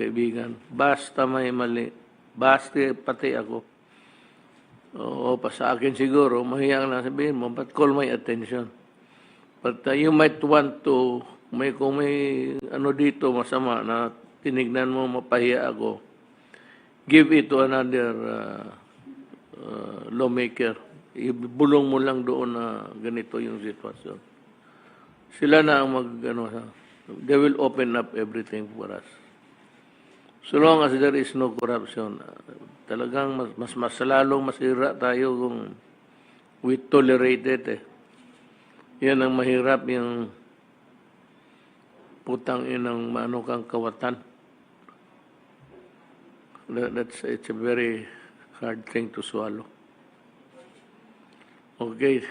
Basta may mali. Basta pati ako. O pa sa akin siguro, mahiyang lang sabihin mo, but call my attention. But you might want to, kung may ano dito masama na tinignan mo mapahiya ako, give it to another lawmaker. Ibulong mo lang doon na ganito yung sitwasyon. Sila na ang they will open up everything for us. So long as there is no corruption, talagang mas lalong masira tayo kung we tolerate it. Yan ang mahirap, yung putang inang maano kang kawatan. It's a very hard thing to swallow. Okay,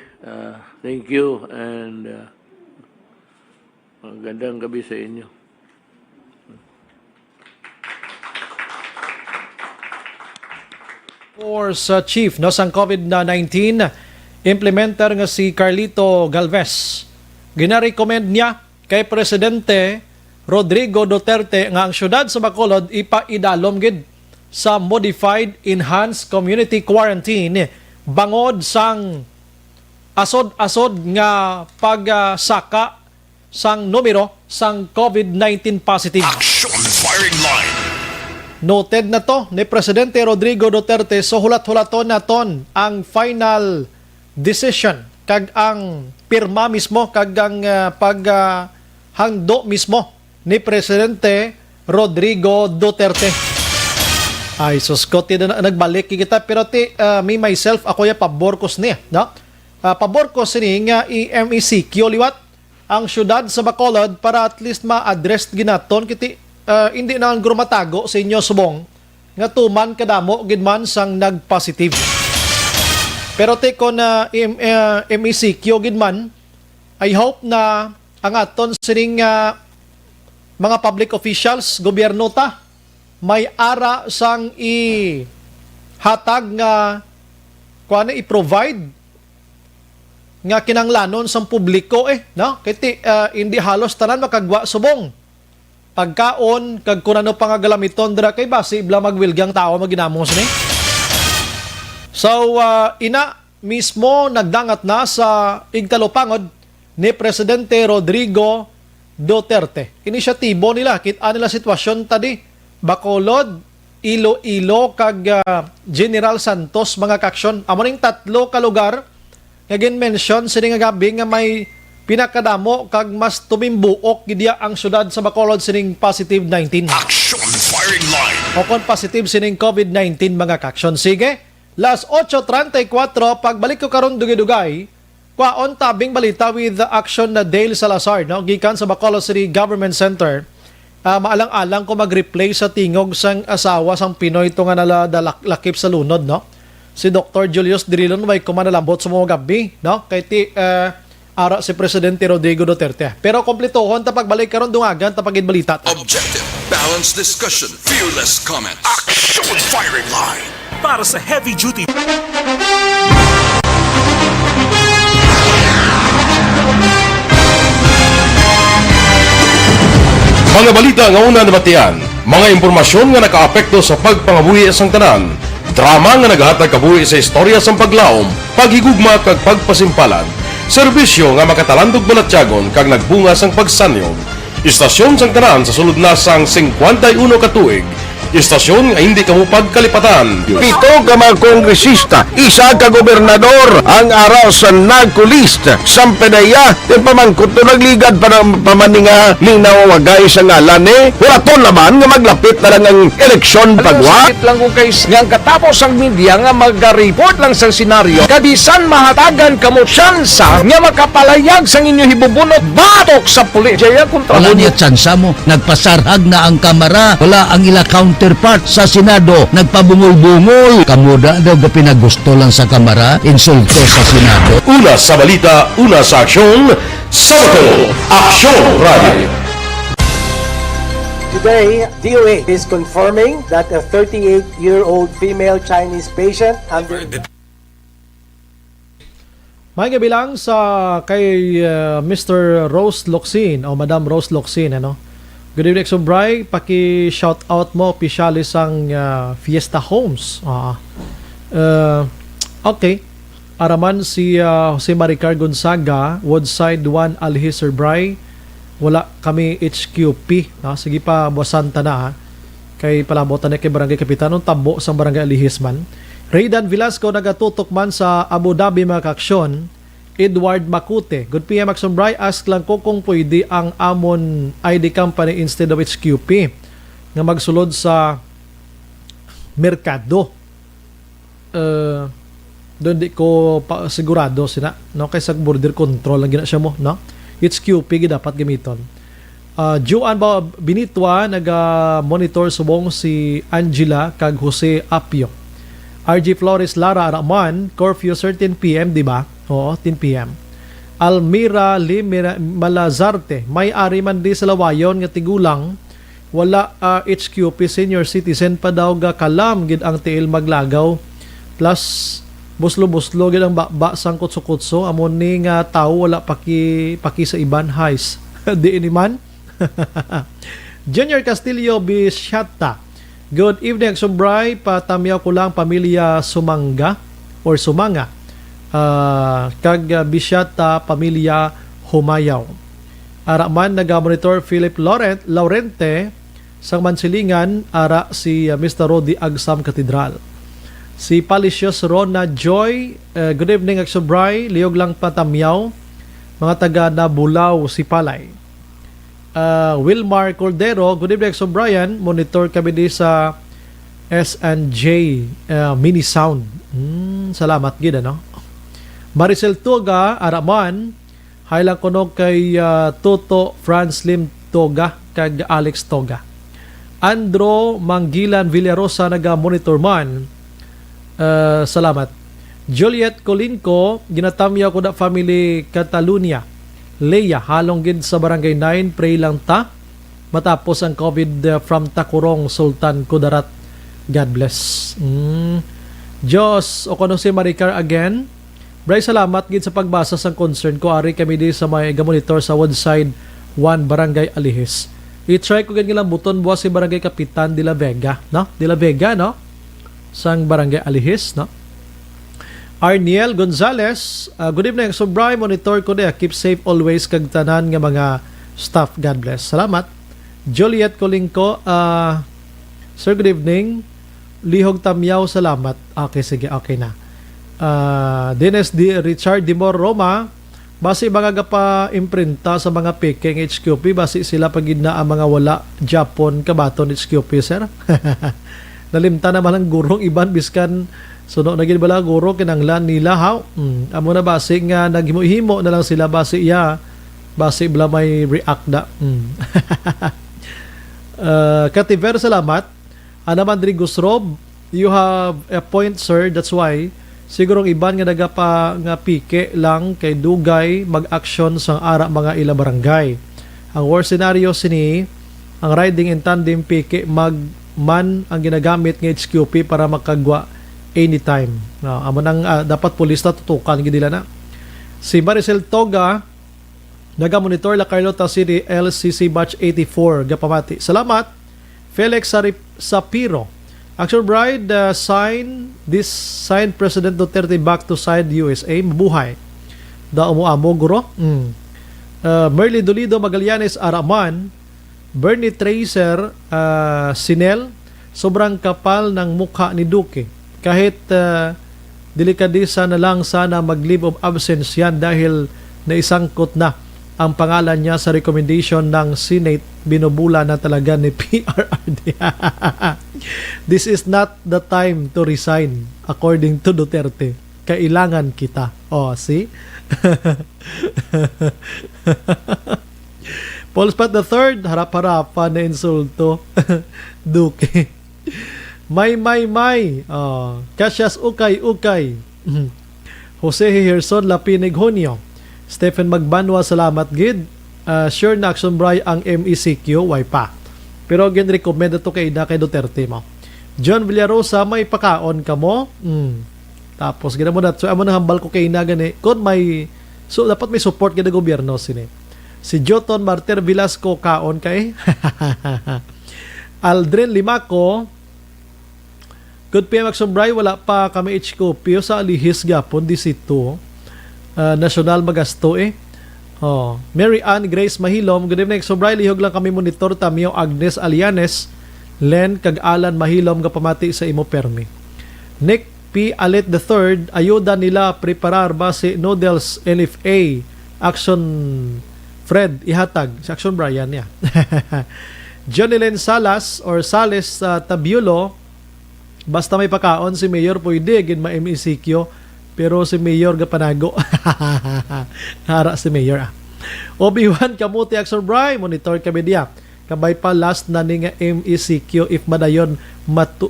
thank you, and magandang gabi sa inyo. Sa Chief no sang COVID-19 implementer nga si Carlito Galvez, gina-recommend niya kay Presidente Rodrigo Duterte nga ang syudad sa Bacolod ipaidalom gid sa modified enhanced community quarantine bangod sang asod-asod nga pagsaka sang numero sang COVID-19 positive. Action Firing Line. Noted na to ni Presidente Rodrigo Duterte, so hulat-hulaton naton ang final decision kag ang pirma mismo kag ang paghangdo mismo ni Presidente Rodrigo Duterte. Ay suskot na nagbalik kita pero me myself ako ya paborkos niya, no? Paborkos ni nga MECQ liwat ang syudad sa Bacolod para at least ma-address ginaton kiti hindi na ang grumatago sa inyo subong nga tuman kadamo gid man sang nagpositive. Pero teko na MECQ gid man, I hope na ang aton sining mga public officials, gobyerno ta, may ara sang hatag nga kuan i-provide nga kinanglanon sang publiko no? Kiti hindi halos tanan makagwa subong. Pagkaon kag kunano pangagalamiton dira kay basi bla magwilgang tao maginamos ni. So ina mismo nagdangat na sa igtalopangod ni Presidente Rodrigo Duterte. Inisyatibo nila, kita nila sitwasyon tadi, Bacolod, Iloilo, kag General Santos, mga kaksyon. Amo ning 3 ka lugar, nga mention sini nga gabi nga may pinakadamo kag mas tumimbuok gidya ang syudad sa Bacolod sining positive 19. Action firing line. O kon positive sining COVID-19 mga kaksyon. Sige, last 8:34, pagbalik ko karon dugay-dugay, kwaon tabing balita with the action na Dale Salazar, no? Gikan sa Bacolod City Government Center. Maalang-alang ko mag-replay sa tingog sang asawa sang Pinoy ito nga lakip sa lunod, no? Si Dr. Julius Drilon may kumanalambot sa mga gabi, no? Kay ara si Presidente Rodrigo Duterte. Pero kompletohon ta pagbalik karon dungagan ta pagid balita. Objective, balanced discussion, fearless comments. Action firing line. Para sa heavy duty. Mga balita nga una nabatian, mga impormasyon nga nakaapekto sa pagpangabuhi sang tanan, drama nga naghatag kabuhi sa istorya sang paglaom, paghigugma kag pagpasimpalan, serbisyo nga makatalandog balatyagon kag nagbunga sang pagsanyog, istasyon sang tanan sa sulod na sang 51 ka tuig, istasyon nga hindi kamupag kalipatan. 7 ka mga kongresista, 1 ka gobernador ang araw sa nagkulist sa Pedaya din pamangkot to nagligad para pamaninga linaw wagay sa ngalan wala to naman nga maglapit na lang ang eleksyon pagwa. Sakit lang kung kayo nga katapos ang media nga mag-report lang sa senaryo kadisan mahatagan kamo tsansa nga makapalayag sang inyo hibubunot batok sa pulis. Jaya kontra wala niya tsansa mo, nagpasarhag na ang kamara, wala ang ila counterpart sa Senado, nagpabungol-bungol. Kamuda daw pinagusto lang sa kamara, insulto sa Senado. Una sa balita, una sa aksyon, Sabado, Aksyon Radio. Today, DOA is confirming that a 38-year-old female Chinese patient under May gabilang sa kay Mr. Rose Locsin o Madam Rose Locsin, ano? Good evening, Sobray. Paki-shout out mo opisyalis ang Fiesta Homes. Okay. Araman si Jose Maricar Gonzaga, Woodside 1 Alhiser Bray. Wala kami HQP. Sige pa, buwasanta na ha. Kay palabotan na kay Barangay Kapitan, tabo sa Barangay Alihisman. Raydan Velasco nagatutok man sa Abu Dhabi mga kaksyon. Edward Makute. Good PM, Maxon Bray. Ask lang ko kung pwede ang Amon ID company instead of HQP nga magsulod sa merkado. Doon di ko sigurado sina, no? Kaysa border control lang gina siya mo, no? HQP dapat gamiton. Juan Binitwa naga-monitor subong si Angela kag Jose Apio. RG Flores Lara Araman, curfew 13 PM, di ba? Oo, 10 PM. Almira Malazarte, may-ari man di sa lawayon nga tigulang, wala HQP senior citizen pa daw ga kalam gid ang tiil maglagaw. Plus buslo-buslo gid ang bakba sang kutso-kutso amon ni nga tawo wala paki sa iban highs. Di ini man. Junior Castillo Bishata. Good evening, Sobray. Patamyaw ko lang pamilya Sumanga or Sumanga. Kag Bishata pamilya Humayaw. Araman naga-monitor Philip Laurente sang Mansilingan ara si Mr. Rodi Agsam Katedral. Si Palicious Rona Joy, good evening Sobray. Liog lang patamyaw. Mga taga Nabulaw si Palay. Wilmar Cordero, good evening Sobrian. Monitor kami di sa S&J Mini Sound. Salamat gid ano. Maricel Toga Araman, haylang kuno kay Toto Franz Lim Toga kag Alex Toga. Andro Manggilan Villarosa naga-monitor man. Salamat. Juliet Colinco, ginatamya ko da family Catalunya. Leia, halong gid sa Barangay 9, pray lang ta. Matapos ang COVID from Takurong, Sultan Kudarat. God bless. Diyos, o kano si Maricar again. Bray, salamat gid sa pagbasa sa concern ko. Ari kami di sa may gamonitor sa Woodside 1, Barangay Alihis. I-try ko ganyan lang buton buwas si Barangay Kapitan de la Vega, no? De la Vega, no? Sang Barangay Alihis, no? Arniel Gonzalez, good evening. So, Bray, monitor ko na. Keep safe always kag tanan nga mga staff. God bless. Salamat. Juliet Colingco, sir, good evening. Lihog Tamyaw, salamat. Okay, sige, okay na. Dennis D. Richard Dimor Roma, basi mga gapa imprinta sa mga Peking HQP, basi sila pagid na ang mga wala Japon kabaton HQP, sir. Nalimta naman ang gurong iban biskan suno na gid bala guro kinanglan nila haw. Amo na basi nga naghimo-himo na lang sila basi basi bala may react da. Kativer, salamat. Anaman Rodriguez Rob, you have a point, sir. That's why sigurong iban nga nagapa nga pike lang kay dugay mag-action sa ara mga ila barangay. Ang worst scenario sini ang riding in tandem pike man ang ginagamit ng HQP para makagwa anytime. Amo nang dapat pulis na tutukan gidila na. Si Maricel Toga, naga-monitor la Carlota City LCC Batch 84 gapamati. Salamat. Felix Sapiro, Action Bride, sign President Duterte back to side USA, mabuhay. Da umuamo guro. Merly Dolido Magallanes Araman, Bernie Tracer Sinel, sobrang kapal ng mukha ni Duque. Kahit delikadisa na lang sana mag-leave of absence yan dahil naisangkot na ang pangalan niya sa recommendation ng Senate, binubula na talaga ni PRRD. This is not the time to resign according to Duterte. Kailangan kita. Oh, see? Paul Spat III, harap-harapan na insulto. Duque. May. Cassius Ukay. Jose Hirson Lapinig Honyo. Stephen Magbanwa, salamat gid. Sure na Action Bray ang MECQ, why pa. Pero again, recommend ito kay Duterte mo. John Villarosa, may pakaon ka mo? Tapos, gina mo na. So, amo na hambal ko kay na gani. Kung may, so, dapat may support gina gobyerno sini. Si Joton Martir Velasco, kaon kay. Aldrin Limaco, good PM Action Bray, wala pa kami HQP sa Alihis Gapon, disito. National magasto Mary Ann Grace Mahilom, good evening. So, Bray, lihog lang kami monitor Tamyo Agnes Alianes, Len Kag-Alan Mahilom kapamati sa imo permi. Nick P. Alit III, ayuda nila preparar base noodles NFA Action Fred ihatag sa Action Brian niya. Jonilyn Salas or Sales Tabulo, basta may pakaon si Mayor pwede gid ma-MECQ. Pero si Mayor gapanago. Hara si Mayor. Obi-Wan Kamuti Action Bray, monitor kami diya. Kabay pa last na ni nga MECQ if madayon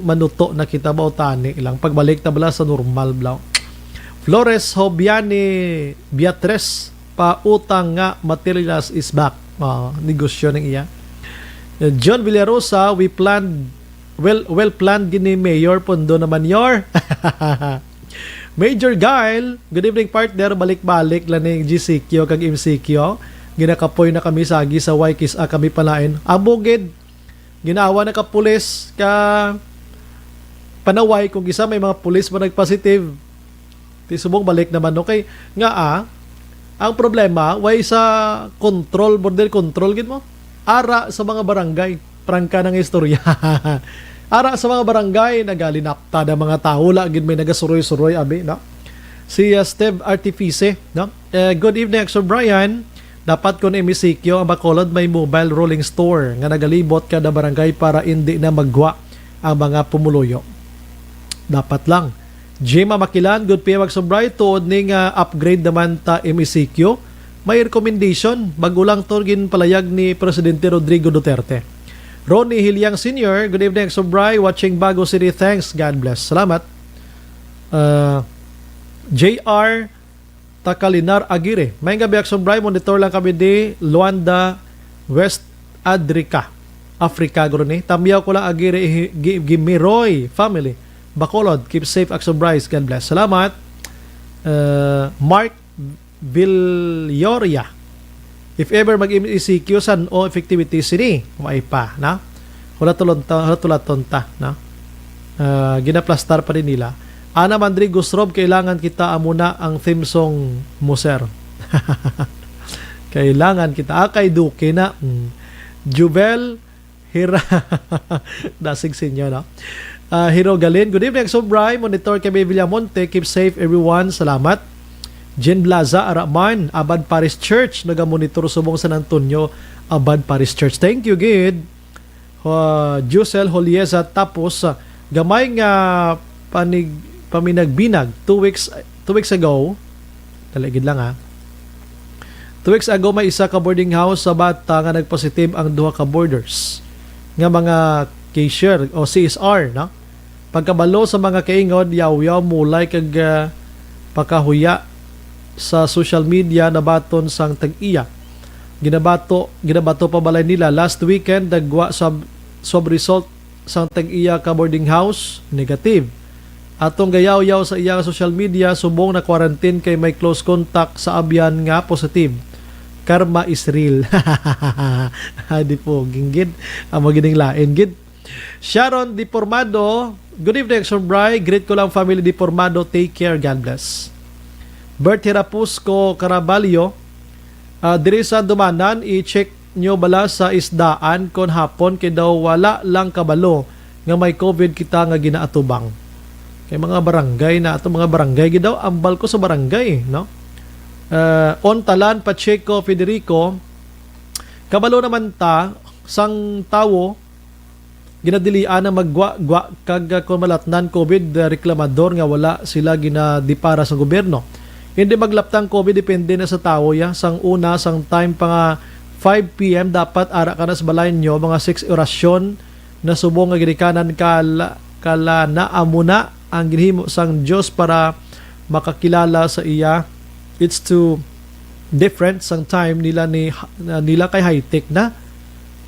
manuto na kita ba tani ilang pagbalik ta bala sa normal blaw. Flores Hobiani Beatriz, pa utang nga materials is back. Negosyo ng iya. John Villarosa, we planned well planned gini Mayor pondo naman yor. Major Gail, good evening partner, balik-balik lang ng GCQ kag MCQ. Ginakapoy na kami sagi sa Waikis kami palain. Abogid, ginawa na ka pulis ka panaway kung isa may mga pulis ba nagpositive. Tisubong balik naman okay. Nga ang problema way sa control, border control gid mo. Ara sa mga barangay, prangka ng istorya. Ara sa mga barangay, nagalinapta na mga tao, lagin may nagasuroy-suroy, abi, no? Si Steve Artifice, no? Good evening, Action Brian. Dapat ko na MECQ, ang Bacolod may mobile rolling store nga nagalibot kada barangay para hindi na magwa ang mga pumuluyo. Dapat lang. Jema Makilan, good PM, Action Brian, tuod ning upgrade naman ta MECQ. May recommendation, bago lang torgin palayag ni Presidente Rodrigo Duterte. Ronnie Hilyang Sr., good evening, Sobray, watching Bago City, thanks, God bless. Salamat. JR Takalinar Aguirre. May gabi Action Bray, monitor lang kami di Luanda, West Adrica, Africa. Guruni. Tamyaw ko lang Aguirre, Gimiroy family. Bacolod, keep safe Action Bray. God bless. Salamat. Mark Villoria. If ever mag-ECQ san o effectivity sini, may pa, na? Wala tulatonta, na? Ginaplastar pa rin nila. Ana Mandri Gusrob, kailangan kita amuna ang theme song mo, sir. Kailangan kita. Kay Duque na. Jubel Hira. Dasig sinyo, no? Hiro Galin. Good evening, Sobray. Monitor kay Villamonte. Keep safe, everyone. Salamat. Jen Blaza, Araman, Abad Paris Church. Nagamonitor subong San Antonio, Abad Paris Church. Thank you, Gid. Jusel Holieza. Tapos, gamay nga paminagbinag 2 weeks ago, taligid lang ha. 2 weeks ago may isa ka boarding house sa bata nga nagpositive ang duha ka boarders nga mga cashier o CSR, no? Pagkabalo sa mga kaingod, yaw-yaw mulay kag pakahuya sa social media na baton sang tag-iya. Ginabato pa balay nila last weekend nagwa sub result sang tag-iya ka boarding house negative. Atong gayaw-yaw sa iya social media, subong na quarantine kay may close contact sa abyan nga positive. Karma is real. Di po, ginggid. Magining lain, gid. Sharon Depormado, good evening, Sir Bry. Greet ko lang family Depormado. Take care, God bless. Bert Hirapusco Caraballo, diri sa dumanan, i-check nyo bala sa isdaan kon hapon kay daw wala lang kabalo nga may COVID kita nga ginaatubang. Kay mga barangay na ato mga barangay gidaw ambal ko sa barangay, no? Ontalan Pacheco Federico, kabalo naman ta sang tawo ginadilian na magwa kag kumalatnan COVID reklamador nga wala sila ginadipara sa gobyerno. Hindi maglaptang COVID, depende na sa tawo ya. Sang una, sang time pa nga 5 p.m. dapat ara ka na sa balay nyo mga 6 orasyon na subong nga ginikanan kala na amuna ang ginhimo sang Diyos para makakilala sa iya. It's too different sang time nila kay high-tech na.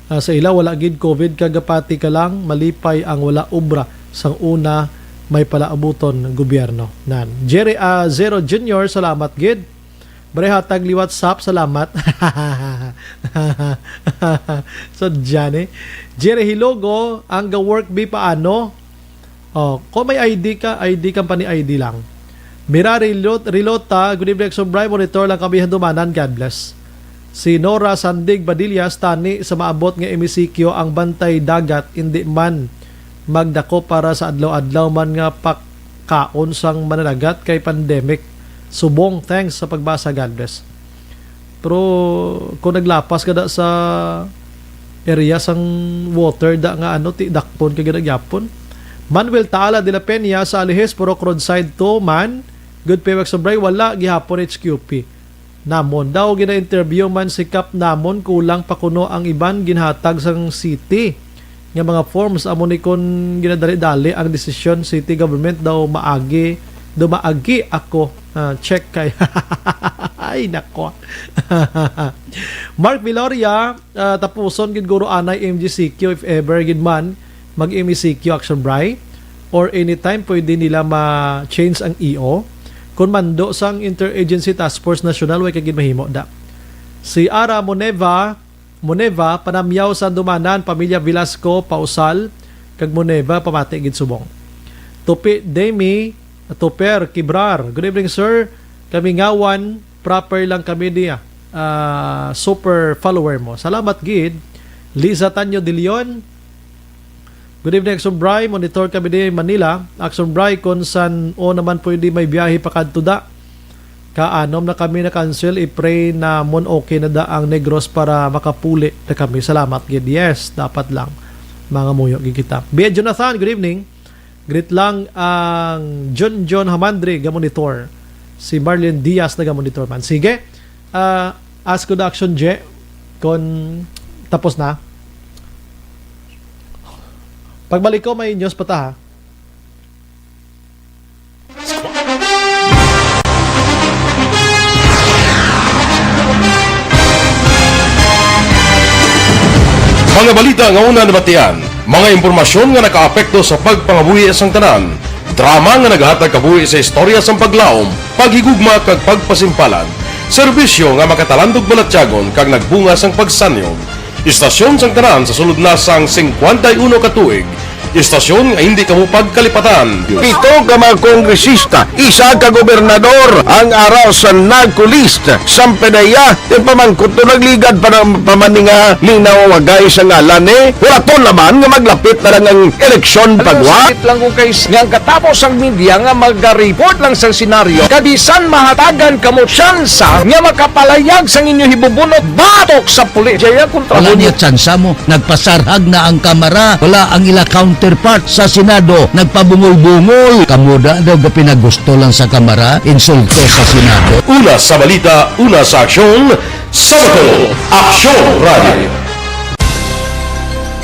Sa ila wala gid COVID kagapati ka lang malipay ang wala obra sang una may palaabuton ng gobyerno. Nan. Jerry Zero Junior, salamat gid. Brehatag li WhatsApp, salamat. So dyan Jerry Hilogo, ang ga-work be paano? Kung may ID ka company ID lang. Mira Rilota, good evening, Sobray, monitor lang kami handumanan, God bless. Si Nora Sandig Badillas, tani sa maabot nga MCQ ang bantay dagat, hindi man magdako para sa adlaw-adlaw man nga pagkaon sang mananagat kay pandemic. Subong, thanks sa pagbasa, God bless. Pero kung naglapas ka da sa area sang water da nga ti dakpon kay ginagyapon. Manuel Taala de la Peña sa Alihes, Purok Roadside to man. Good pay Sobray, wala gihapon HQP. Namon daw gina-interview man si Kap namon kulang pa kuno ang iban ginhatag sang city. Nga mga forms amo ni kon ginadali-dali ang desisyon city government daw maagi ako check kay ay nako. Mark Viloria, tapuson gid guro anay MGCQ if ever gid man mag MCQ Action Bray or anytime pwede nila ma-change ang EO kung mando sang Interagency Task Force National way kagid mahimo da. Si Ara Moneva panamyaw sa dumanan pamilya Velasco Pausal kag Moneva pamati gid subong. Tupi Demi Toper Kibrar, good evening sir. Kami ngawan proper lang kami diya. Super follower mo. Salamat gid. Liza Tanyo De Leon, good evening, Action Bray. Monitor kami di Manila. Action Bray, kung saan o naman pwede may biyahe pa kadtuda. Kaanom na kami na cancel. I-pray na mon okay na da ang Negros para makapuli na kami. Salamat, gid. Yes, dapat lang. Mga muyo, kita. Bia Jonathan, good evening. Greet lang ang John Hamandri, gamonitor. Si Marlene Diaz na gamonitor man. Sige, ask ko na Action J. Kung tapos na. Pagbalik ko, may news pa ta ha. Mga balita nga una nabatian, mga impormasyon nga nakaapekto sa pagpangabuhi sang tanan, drama nga naghatag kabuhi sa istorya sang paglaom, paghigugma kag pagpasimpalan, serbisyo nga makatalandog balatyagon kag nagbunga sang pagsanyog, istasyon sang tanan sa sulod na sang 51 ka tuig, istasyon nga hindi kamo pagkalipatan. Pito ka mga kongresista, isa ka gobernador, ang araw sa nagkulist, sampedaya, yung pamangkot to nagligad para pamaninga linaw wagay sa ngalan wala to naman nga maglapit na lang ang eleksyon pagwa. Sakit lang ko guys, nga katapos ang media nga mag-report lang sa senaryo, kabisan mahatagan kamo tsansa nga makapalayag sa inyo hibubunot batok sa pulis. Jaya kontra Wala niya tsansa mo, nagpasarhag na ang kamara, wala ang ila counterpart sa Senado, nagpabungol-bungol. Kamuda daw pinagusto lang sa kamara, insulto sa Senado. Una sa balita, una sa aksyon, Sabado, Aksyon Radio.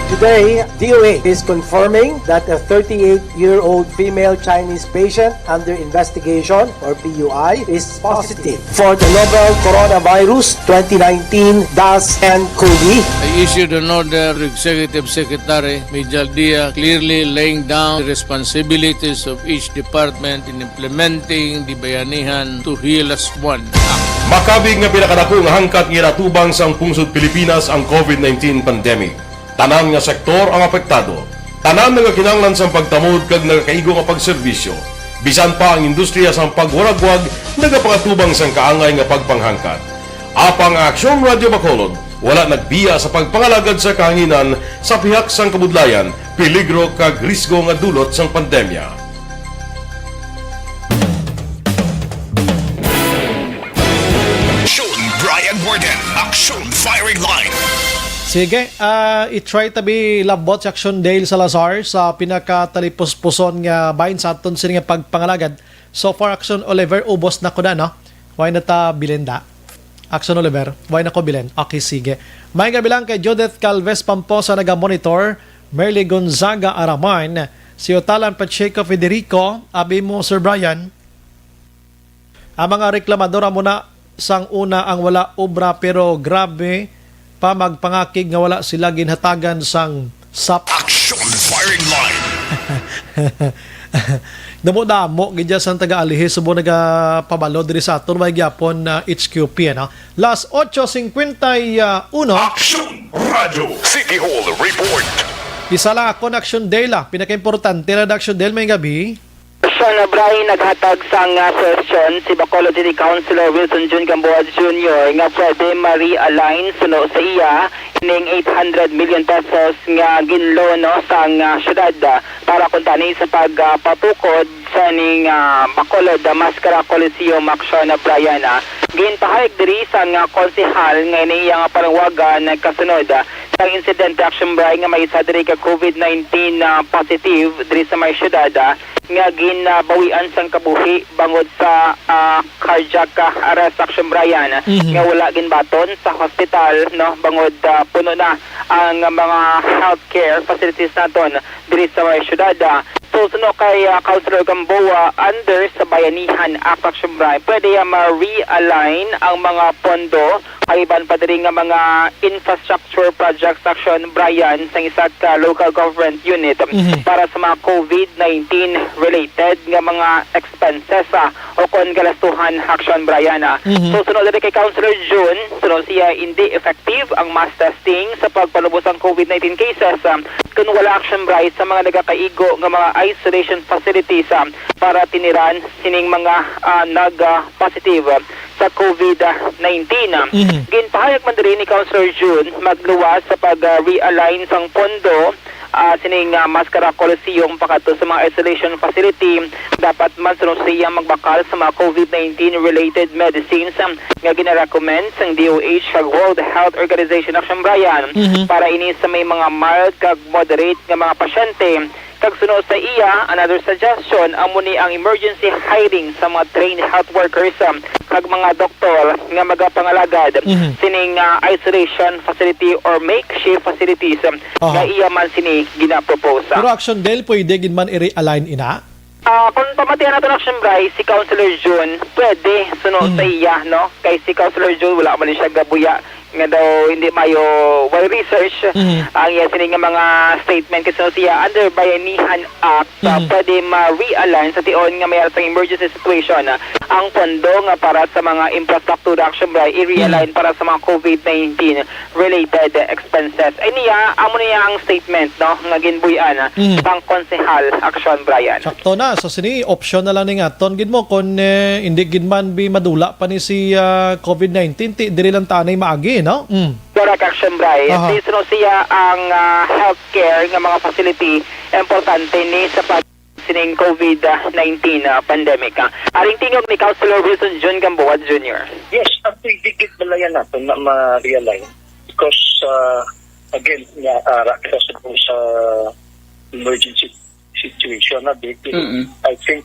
Today, DOA is confirming that a 38-year-old female Chinese patient under investigation, or PUI, is positive for the novel coronavirus 2019-nCoV. I issued an order to Executive Secretary Mijal Dia clearly laying down the responsibilities of each department in implementing the Bayanihan to Heal as One Act. Makabig nga pinakadako nga hangkat nga natubang sang pungsod Pilipinas ang COVID-19 pandemic. Tanan nga sektor ang apektado. Tanan nga kinahanglan sang pagtamod kag nagakaigo nga pagserbisyo. Bisan pa ang industriya sang pagwaragwag nagapakatubang sang kaangay nga pagpanghangkat. Apang Aksyon Radio Bacolod wala nagbiya sa pagpangalagad sa kahanginan sa pihak sang kabudlayan, peligro kag risgo nga dulot sang pandemya. Aksyon Brian Warden, Aksyon Firing Line. Sige, i-try tabi labot si Action Dale Salazar sa pinakatalipos-puson nga bahin sa aton sila nga pagpangalagad. So far, Action Oliver, ubos na ko na, no? Why na ta bilenda? Action Oliver, why na ko bilen? Okay, sige. May kabilang kay Judith Calves Pamposa naga-monitor, Merly Gonzaga Araman, si Otalan Pacheco Federico, abi mo Sir Brian. Ang mga reklamadora muna sang una ang wala obra pero grabe pa magpangakig nga wala sila ginhatagan sang SAP. Action Firing Line. Damo gidya sang taga-alihis subo nagapabalo diri sa aton may gyapon na HQP no. Las 8:51. Action Radio City Hall Report. Isa lang ako na Action Day la. Pinaka-importante na Action Day may gabi. Sean Brian naghatag sang question si Bacolod City Councilor Wilson Jun Gamboa Jr. nga pwede ma-realign suno sa iya ining 800 million pesos nga ginloan no, sang syudad para kuntani sa pagpatukod sa ning Bacolod Mascara Coliseum Action Brian. Ginpahayag diri sang konsehal nga iniyang panangwagan kasunod ang incident Action Brian nga may isa diri ka COVID-19 positive diri sa may syudad nga ginabawian sang kabuhi bangod sa cardiac arrest Action Brian nga wala ginbaton sa hospital no bangod puno na ang mga healthcare facilities naton diri sa may syudad. So suno kay Councilor Gamboa under sa Bayanihan Act Action Brian pwede ma-realign ang mga pondo kaiban pa diri nga mga infrastructure projects Action Brian sa isa ka local government unit para sa mga COVID-19 related nga mga expenses o kon galastuhan Action Brian. So sunod diri kay Councilor June, sunod siya hindi effective ang mass testing sa pagpalubos ang COVID-19 cases kung wala Action Brian sa mga nagakaigo nga mga isolation facilities para tiniran sining mga nag-positive sa COVID-19. Ginpahayag man diri ni Councilor June magluwas sa pag-realign sang pondo sining Mascara Coliseum pakato sa mga isolation facility. Dapat man sunod siya magbakal sa mga COVID-19 related medicines nga gina-recommend sang DOH kag World Health Organization Action Brian para ini sa may mga mild kag moderate nga mga pasyente. Kag sunod sa iya, another suggestion, amuni ang emergency hiring sa mga trained health workers kag mga doktor nga magapangalagad sining isolation facility or makeshift facilities nga iya man sini ginapropose. Pero Action Del, pwede gin man i-realign ina? Kung pamatihan natin action Bray, si Councilor June, pwede sunod sa iya, no? Kay si Councilor June, wala man siya gabuya nga daw hindi mayo well research ang iya sining nga mga statement kasi siya under Bayanihan Act pwede ma-realign sa tion nga may atang emergency situation ang pondo nga para sa mga infrastructure action Bray i-realign para sa mga COVID-19 related expenses. Ay niya amo niya ang statement no nga ginbuyan pang konsehal action Brian. Sakto na so sini option na lang ni ngaton gid mo kon hindi gid man bi madula pa ni si COVID-19 ti diri lang tanay maagi no? Correct action Bray. Sino siya ang healthcare nga mga facility importante ni sa sining COVID-19 pandemic. Aring tingog ni Councilor Wilson John Gamboa Jr. Yes, ang tigit malayan natin na ma-realign because again, kasi po sa emergency situation na big, I think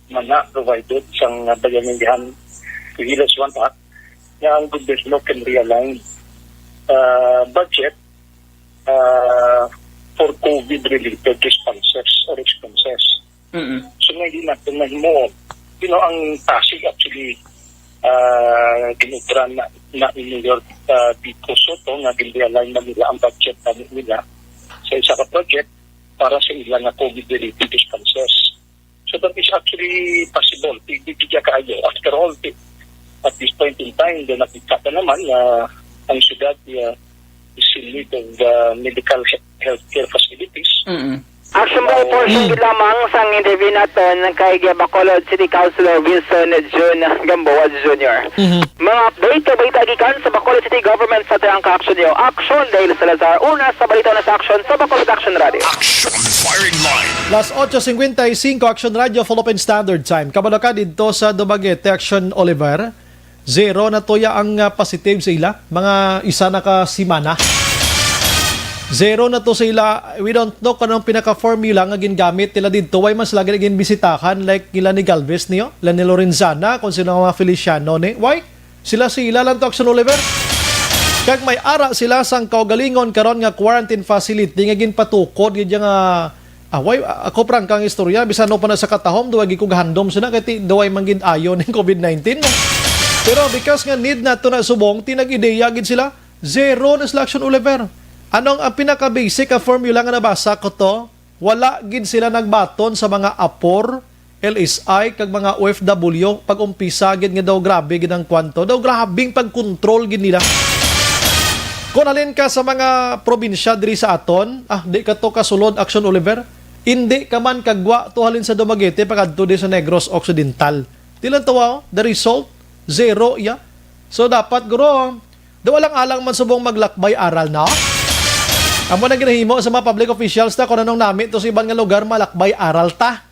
mana provided sang bayanihan Vigilas 1 Act na ang gobyerno can realign budget for COVID-related responses or expenses. So ngayon natin mahimo, ang Pasig actually ginugran na in New York dito Soto nga gin-realign na nila ang budget nila sa isa ka project para sa ilang COVID-related expenses. So that is actually possible. Bibigyan kayo. After all, at this point in time, nakita naman na ang syudad is in need of medical healthcare facilities. Action by portion lamang sang interview naton kay Bacolod City Councilor Wilson June Gamboa Jr. Mga update gikan sa Bacolod City Government sa ang ka-action niyo. Action dahil Salazar. Una sa balita na sa action sa Bacolod Action Radio. Action Firing Line. Las 8:55 Action Radio Philippine Standard Time. Kabalo ka dito sa Dumaguete Action Oliver. Zero na toya ang positive sa ila. Mga isa na ka simana. Zero na to sa ila. We don't know kung anong pinaka-formula nga gingamit nila dito. Why mas lagi naging bisitahan like ila ni Galvez niyo, ila ni Lorenzana, kung sino mga Feliciano ni. Why? Sila lang to Action Oliver. Kag may ara sila sang kaugalingon karon nga quarantine facility nga ginpatukod gid nga why ako prang kang istorya bisan no pa na sa katahom duwag ko gahandom sina kay duway manggid ayon ng COVID-19 no? Pero because nga need na to na subong tinag-ideya gid sila zero na sila Action Oliver. Anong ang pinaka-basic ka formula nga nabasa ko to? Wala gid sila nagbaton sa mga APOR, LSI kag mga OFW pag umpisa gid nga daw grabe gid ang kwanto. Daw grabing pag-control gid nila. Kung alin ka sa mga probinsya diri sa aton, di ka to kasulod Action Oliver. Hindi ka man kagwa to halin sa Dumaguete pagadto di sa Negros Occidental. Tilan tawa, the result zero ya. So dapat guro, walang alang man subong maglakbay aral na. Amo na ginahimo sa mga public officials ta kung anong nami to sa ibang nga lugar malakbay aral ta.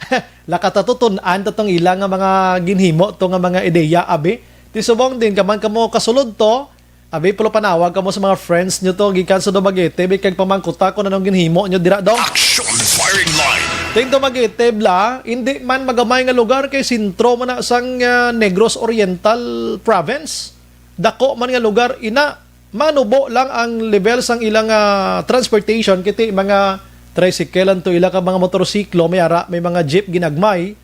Lakatatutunan tatong ilang nga mga ginhimo to nga mga ideya abi. Ti subong din kaman kamo kasulod to. Abi pulo panawag kamo sa mga friends nyo to gikan sa Dumaguete bi kag pamangkuta kung anong ginhimo nyo dira daw. Action Firing Line. Ting Dumaguete bla, hindi man magamay nga lugar kay sentro man na sang Negros Oriental Province. Dako man nga lugar ina manubo lang ang level sang ilang transportation kiti mga tricycle to ila ka mga motorsiklo may mga jeep ginagmay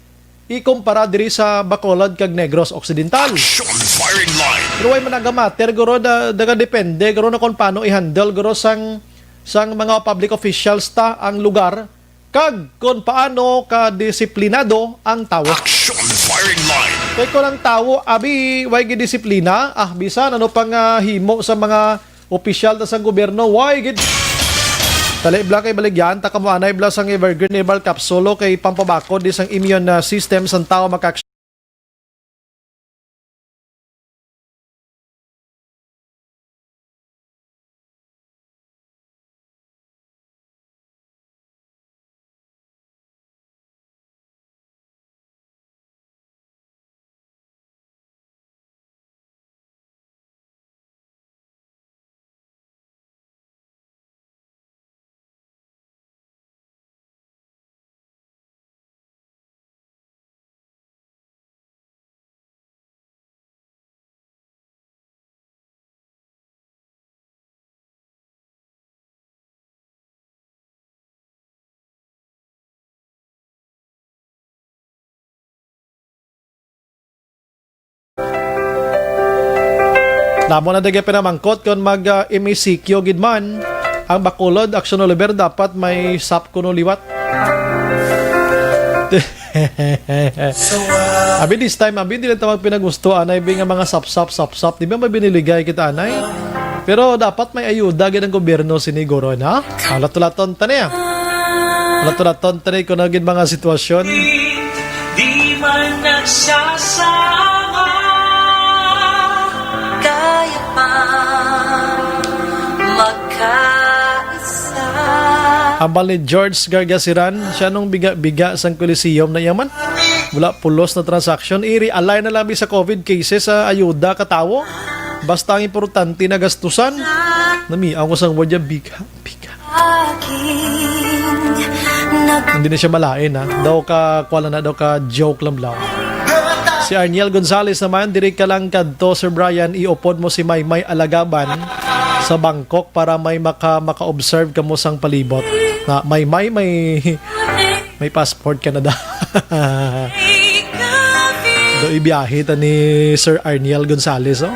ikumpara diri sa Bacolod kag Negros Occidental. Action Firing Line. Pero way managamater guro daga depende guro na kung paano i-handle guro sang mga public officials ta ang lugar kag kung paano ka disiplinado ang tawo. Action Firing Line. Kaya ko ng tao, abi, way gidisiplina, bisan, ano pang himo sa mga opisyal sa gobyerno, way gid. Talibla kay baligyan, takamuanay bla sang Evergreen Herbal Capsule kay pampabakod di sang immune system sang tao makak Namo na dagay pinamangkot kung mag-MECQ gid man. Ang Bacolod Action Oliver dapat may sap kuno liwat. Abi this time, abi di lang tawag pinagusto, anay nga mga sap. Di ba may biniligay kita, anay? Pero dapat may ayuda gid ang gobyerno siniguro na. Alat-tulaton tanay. Alat-tulaton tanay kung naging mga sitwasyon. Di man nagsasama, kaya pa magkaisa. Ambal ni George Gargasiran, siya nung biga sang Coliseum na yaman. Wala pulos na transaction. I-realign na labi sa COVID cases sa ayuda katawo. Basta ang importante na gastusan. Namiaw ko sang word niya, biga. Hindi na siya malain ha. Daw ka joke lang lang. Si Arniel Gonzalez naman, diri ka lang kadto, Sir Brian, iupod mo si Maymay Alagaban sa Bangkok para may maka-observe ka mo sang palibot. Na Maymay, may passport ka na da. Do ibiyahe ta ni Sir Arniel Gonzalez, oh.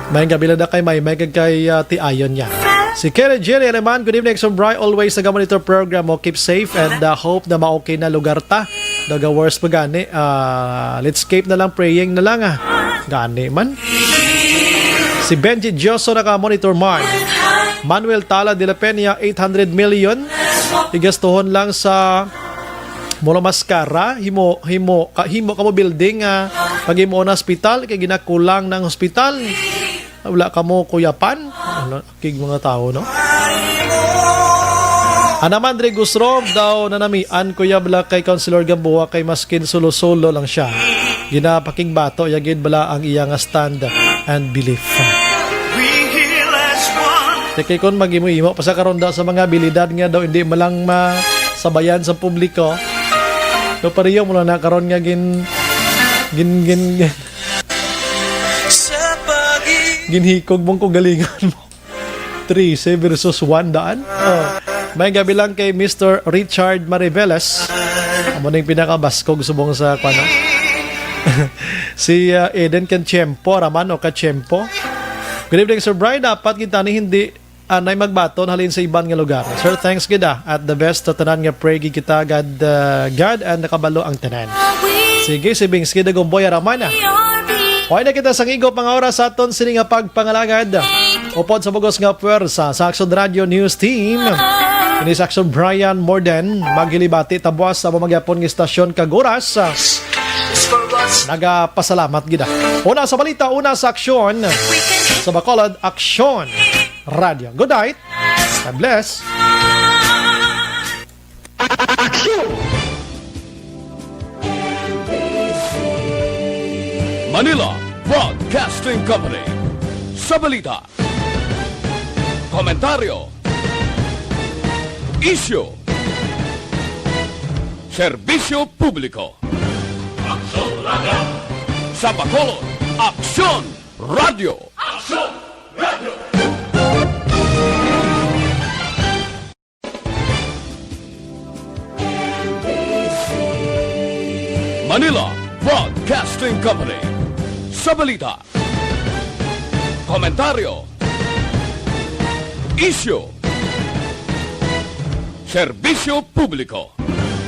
May gabi na kay Maymay kay Ti Ayon niya. Si Kerry Jerry Aleman, good evening, Sir Brian. Always nag-monitor program mo. Keep safe and hope na ma-okay na lugar ta. Daga worst pa gani. Let's escape na lang, praying na lang Gani man. Si Benji Joso naka-monitor man. Manuel Tala de la Peña, 800 million. Igastuhon lang sa Molo Mascara. Himo kamo building. Pag-imo na hospital, kay ginakulang ng hospital. Wala ka mo kuyapan. Kig mga tao, no? Anaman Dre Gusrom daw nanamian kuya bala kay Councilor Gamboa kay maskin solo-solo lang siya. Ginapaking bato, yagid bala ang iyang stand and belief. Kaya kung mag-imo-imo, pasakaroon daw sa mga abilidad nga daw, hindi malang masabayan sa publiko. So pariyo mo lang nakaroon nga ginhikog mong kugalingan mo. 13 versus 1 daan. May gabi lang kay Mr. Richard Mariveles. Amo na yung pinakabaskog subong sa kwano. Si Eden Kanchempo, Raman o Kachempo. Good evening, Sir Brian. Dapat kita ni hindi anay magbaton halin sa ibang nga lugar. Sir, thanks gida. At the best, tanan nga pray kita God and nakabalo ang tanan. Sige, si Bings Kida Gomboy Ramana. Hoy na kita sang igop mga oras sa aton sini nga pagpangalagad. Upod sa bugos nga puwersa sa Action Radio News Team. Ini sa Action Brian Morden. Maghilibati tabuas sa pamagyapon nga istasyon Kaguras. Nagapasalamat gida. Una sa balita, una sa aksyon. Sa Bacolod, Action Radio. Good night. God bless. Manila Broadcasting Company. Sa balita, komentaryo, isyu, serbisyo publiko. Aksyon Radio. Sa Bacolod, Aksyon Radio. Aksyon Radio. Manila Broadcasting Company. Sa balita, komentaryo, isyu, serbisyo publiko.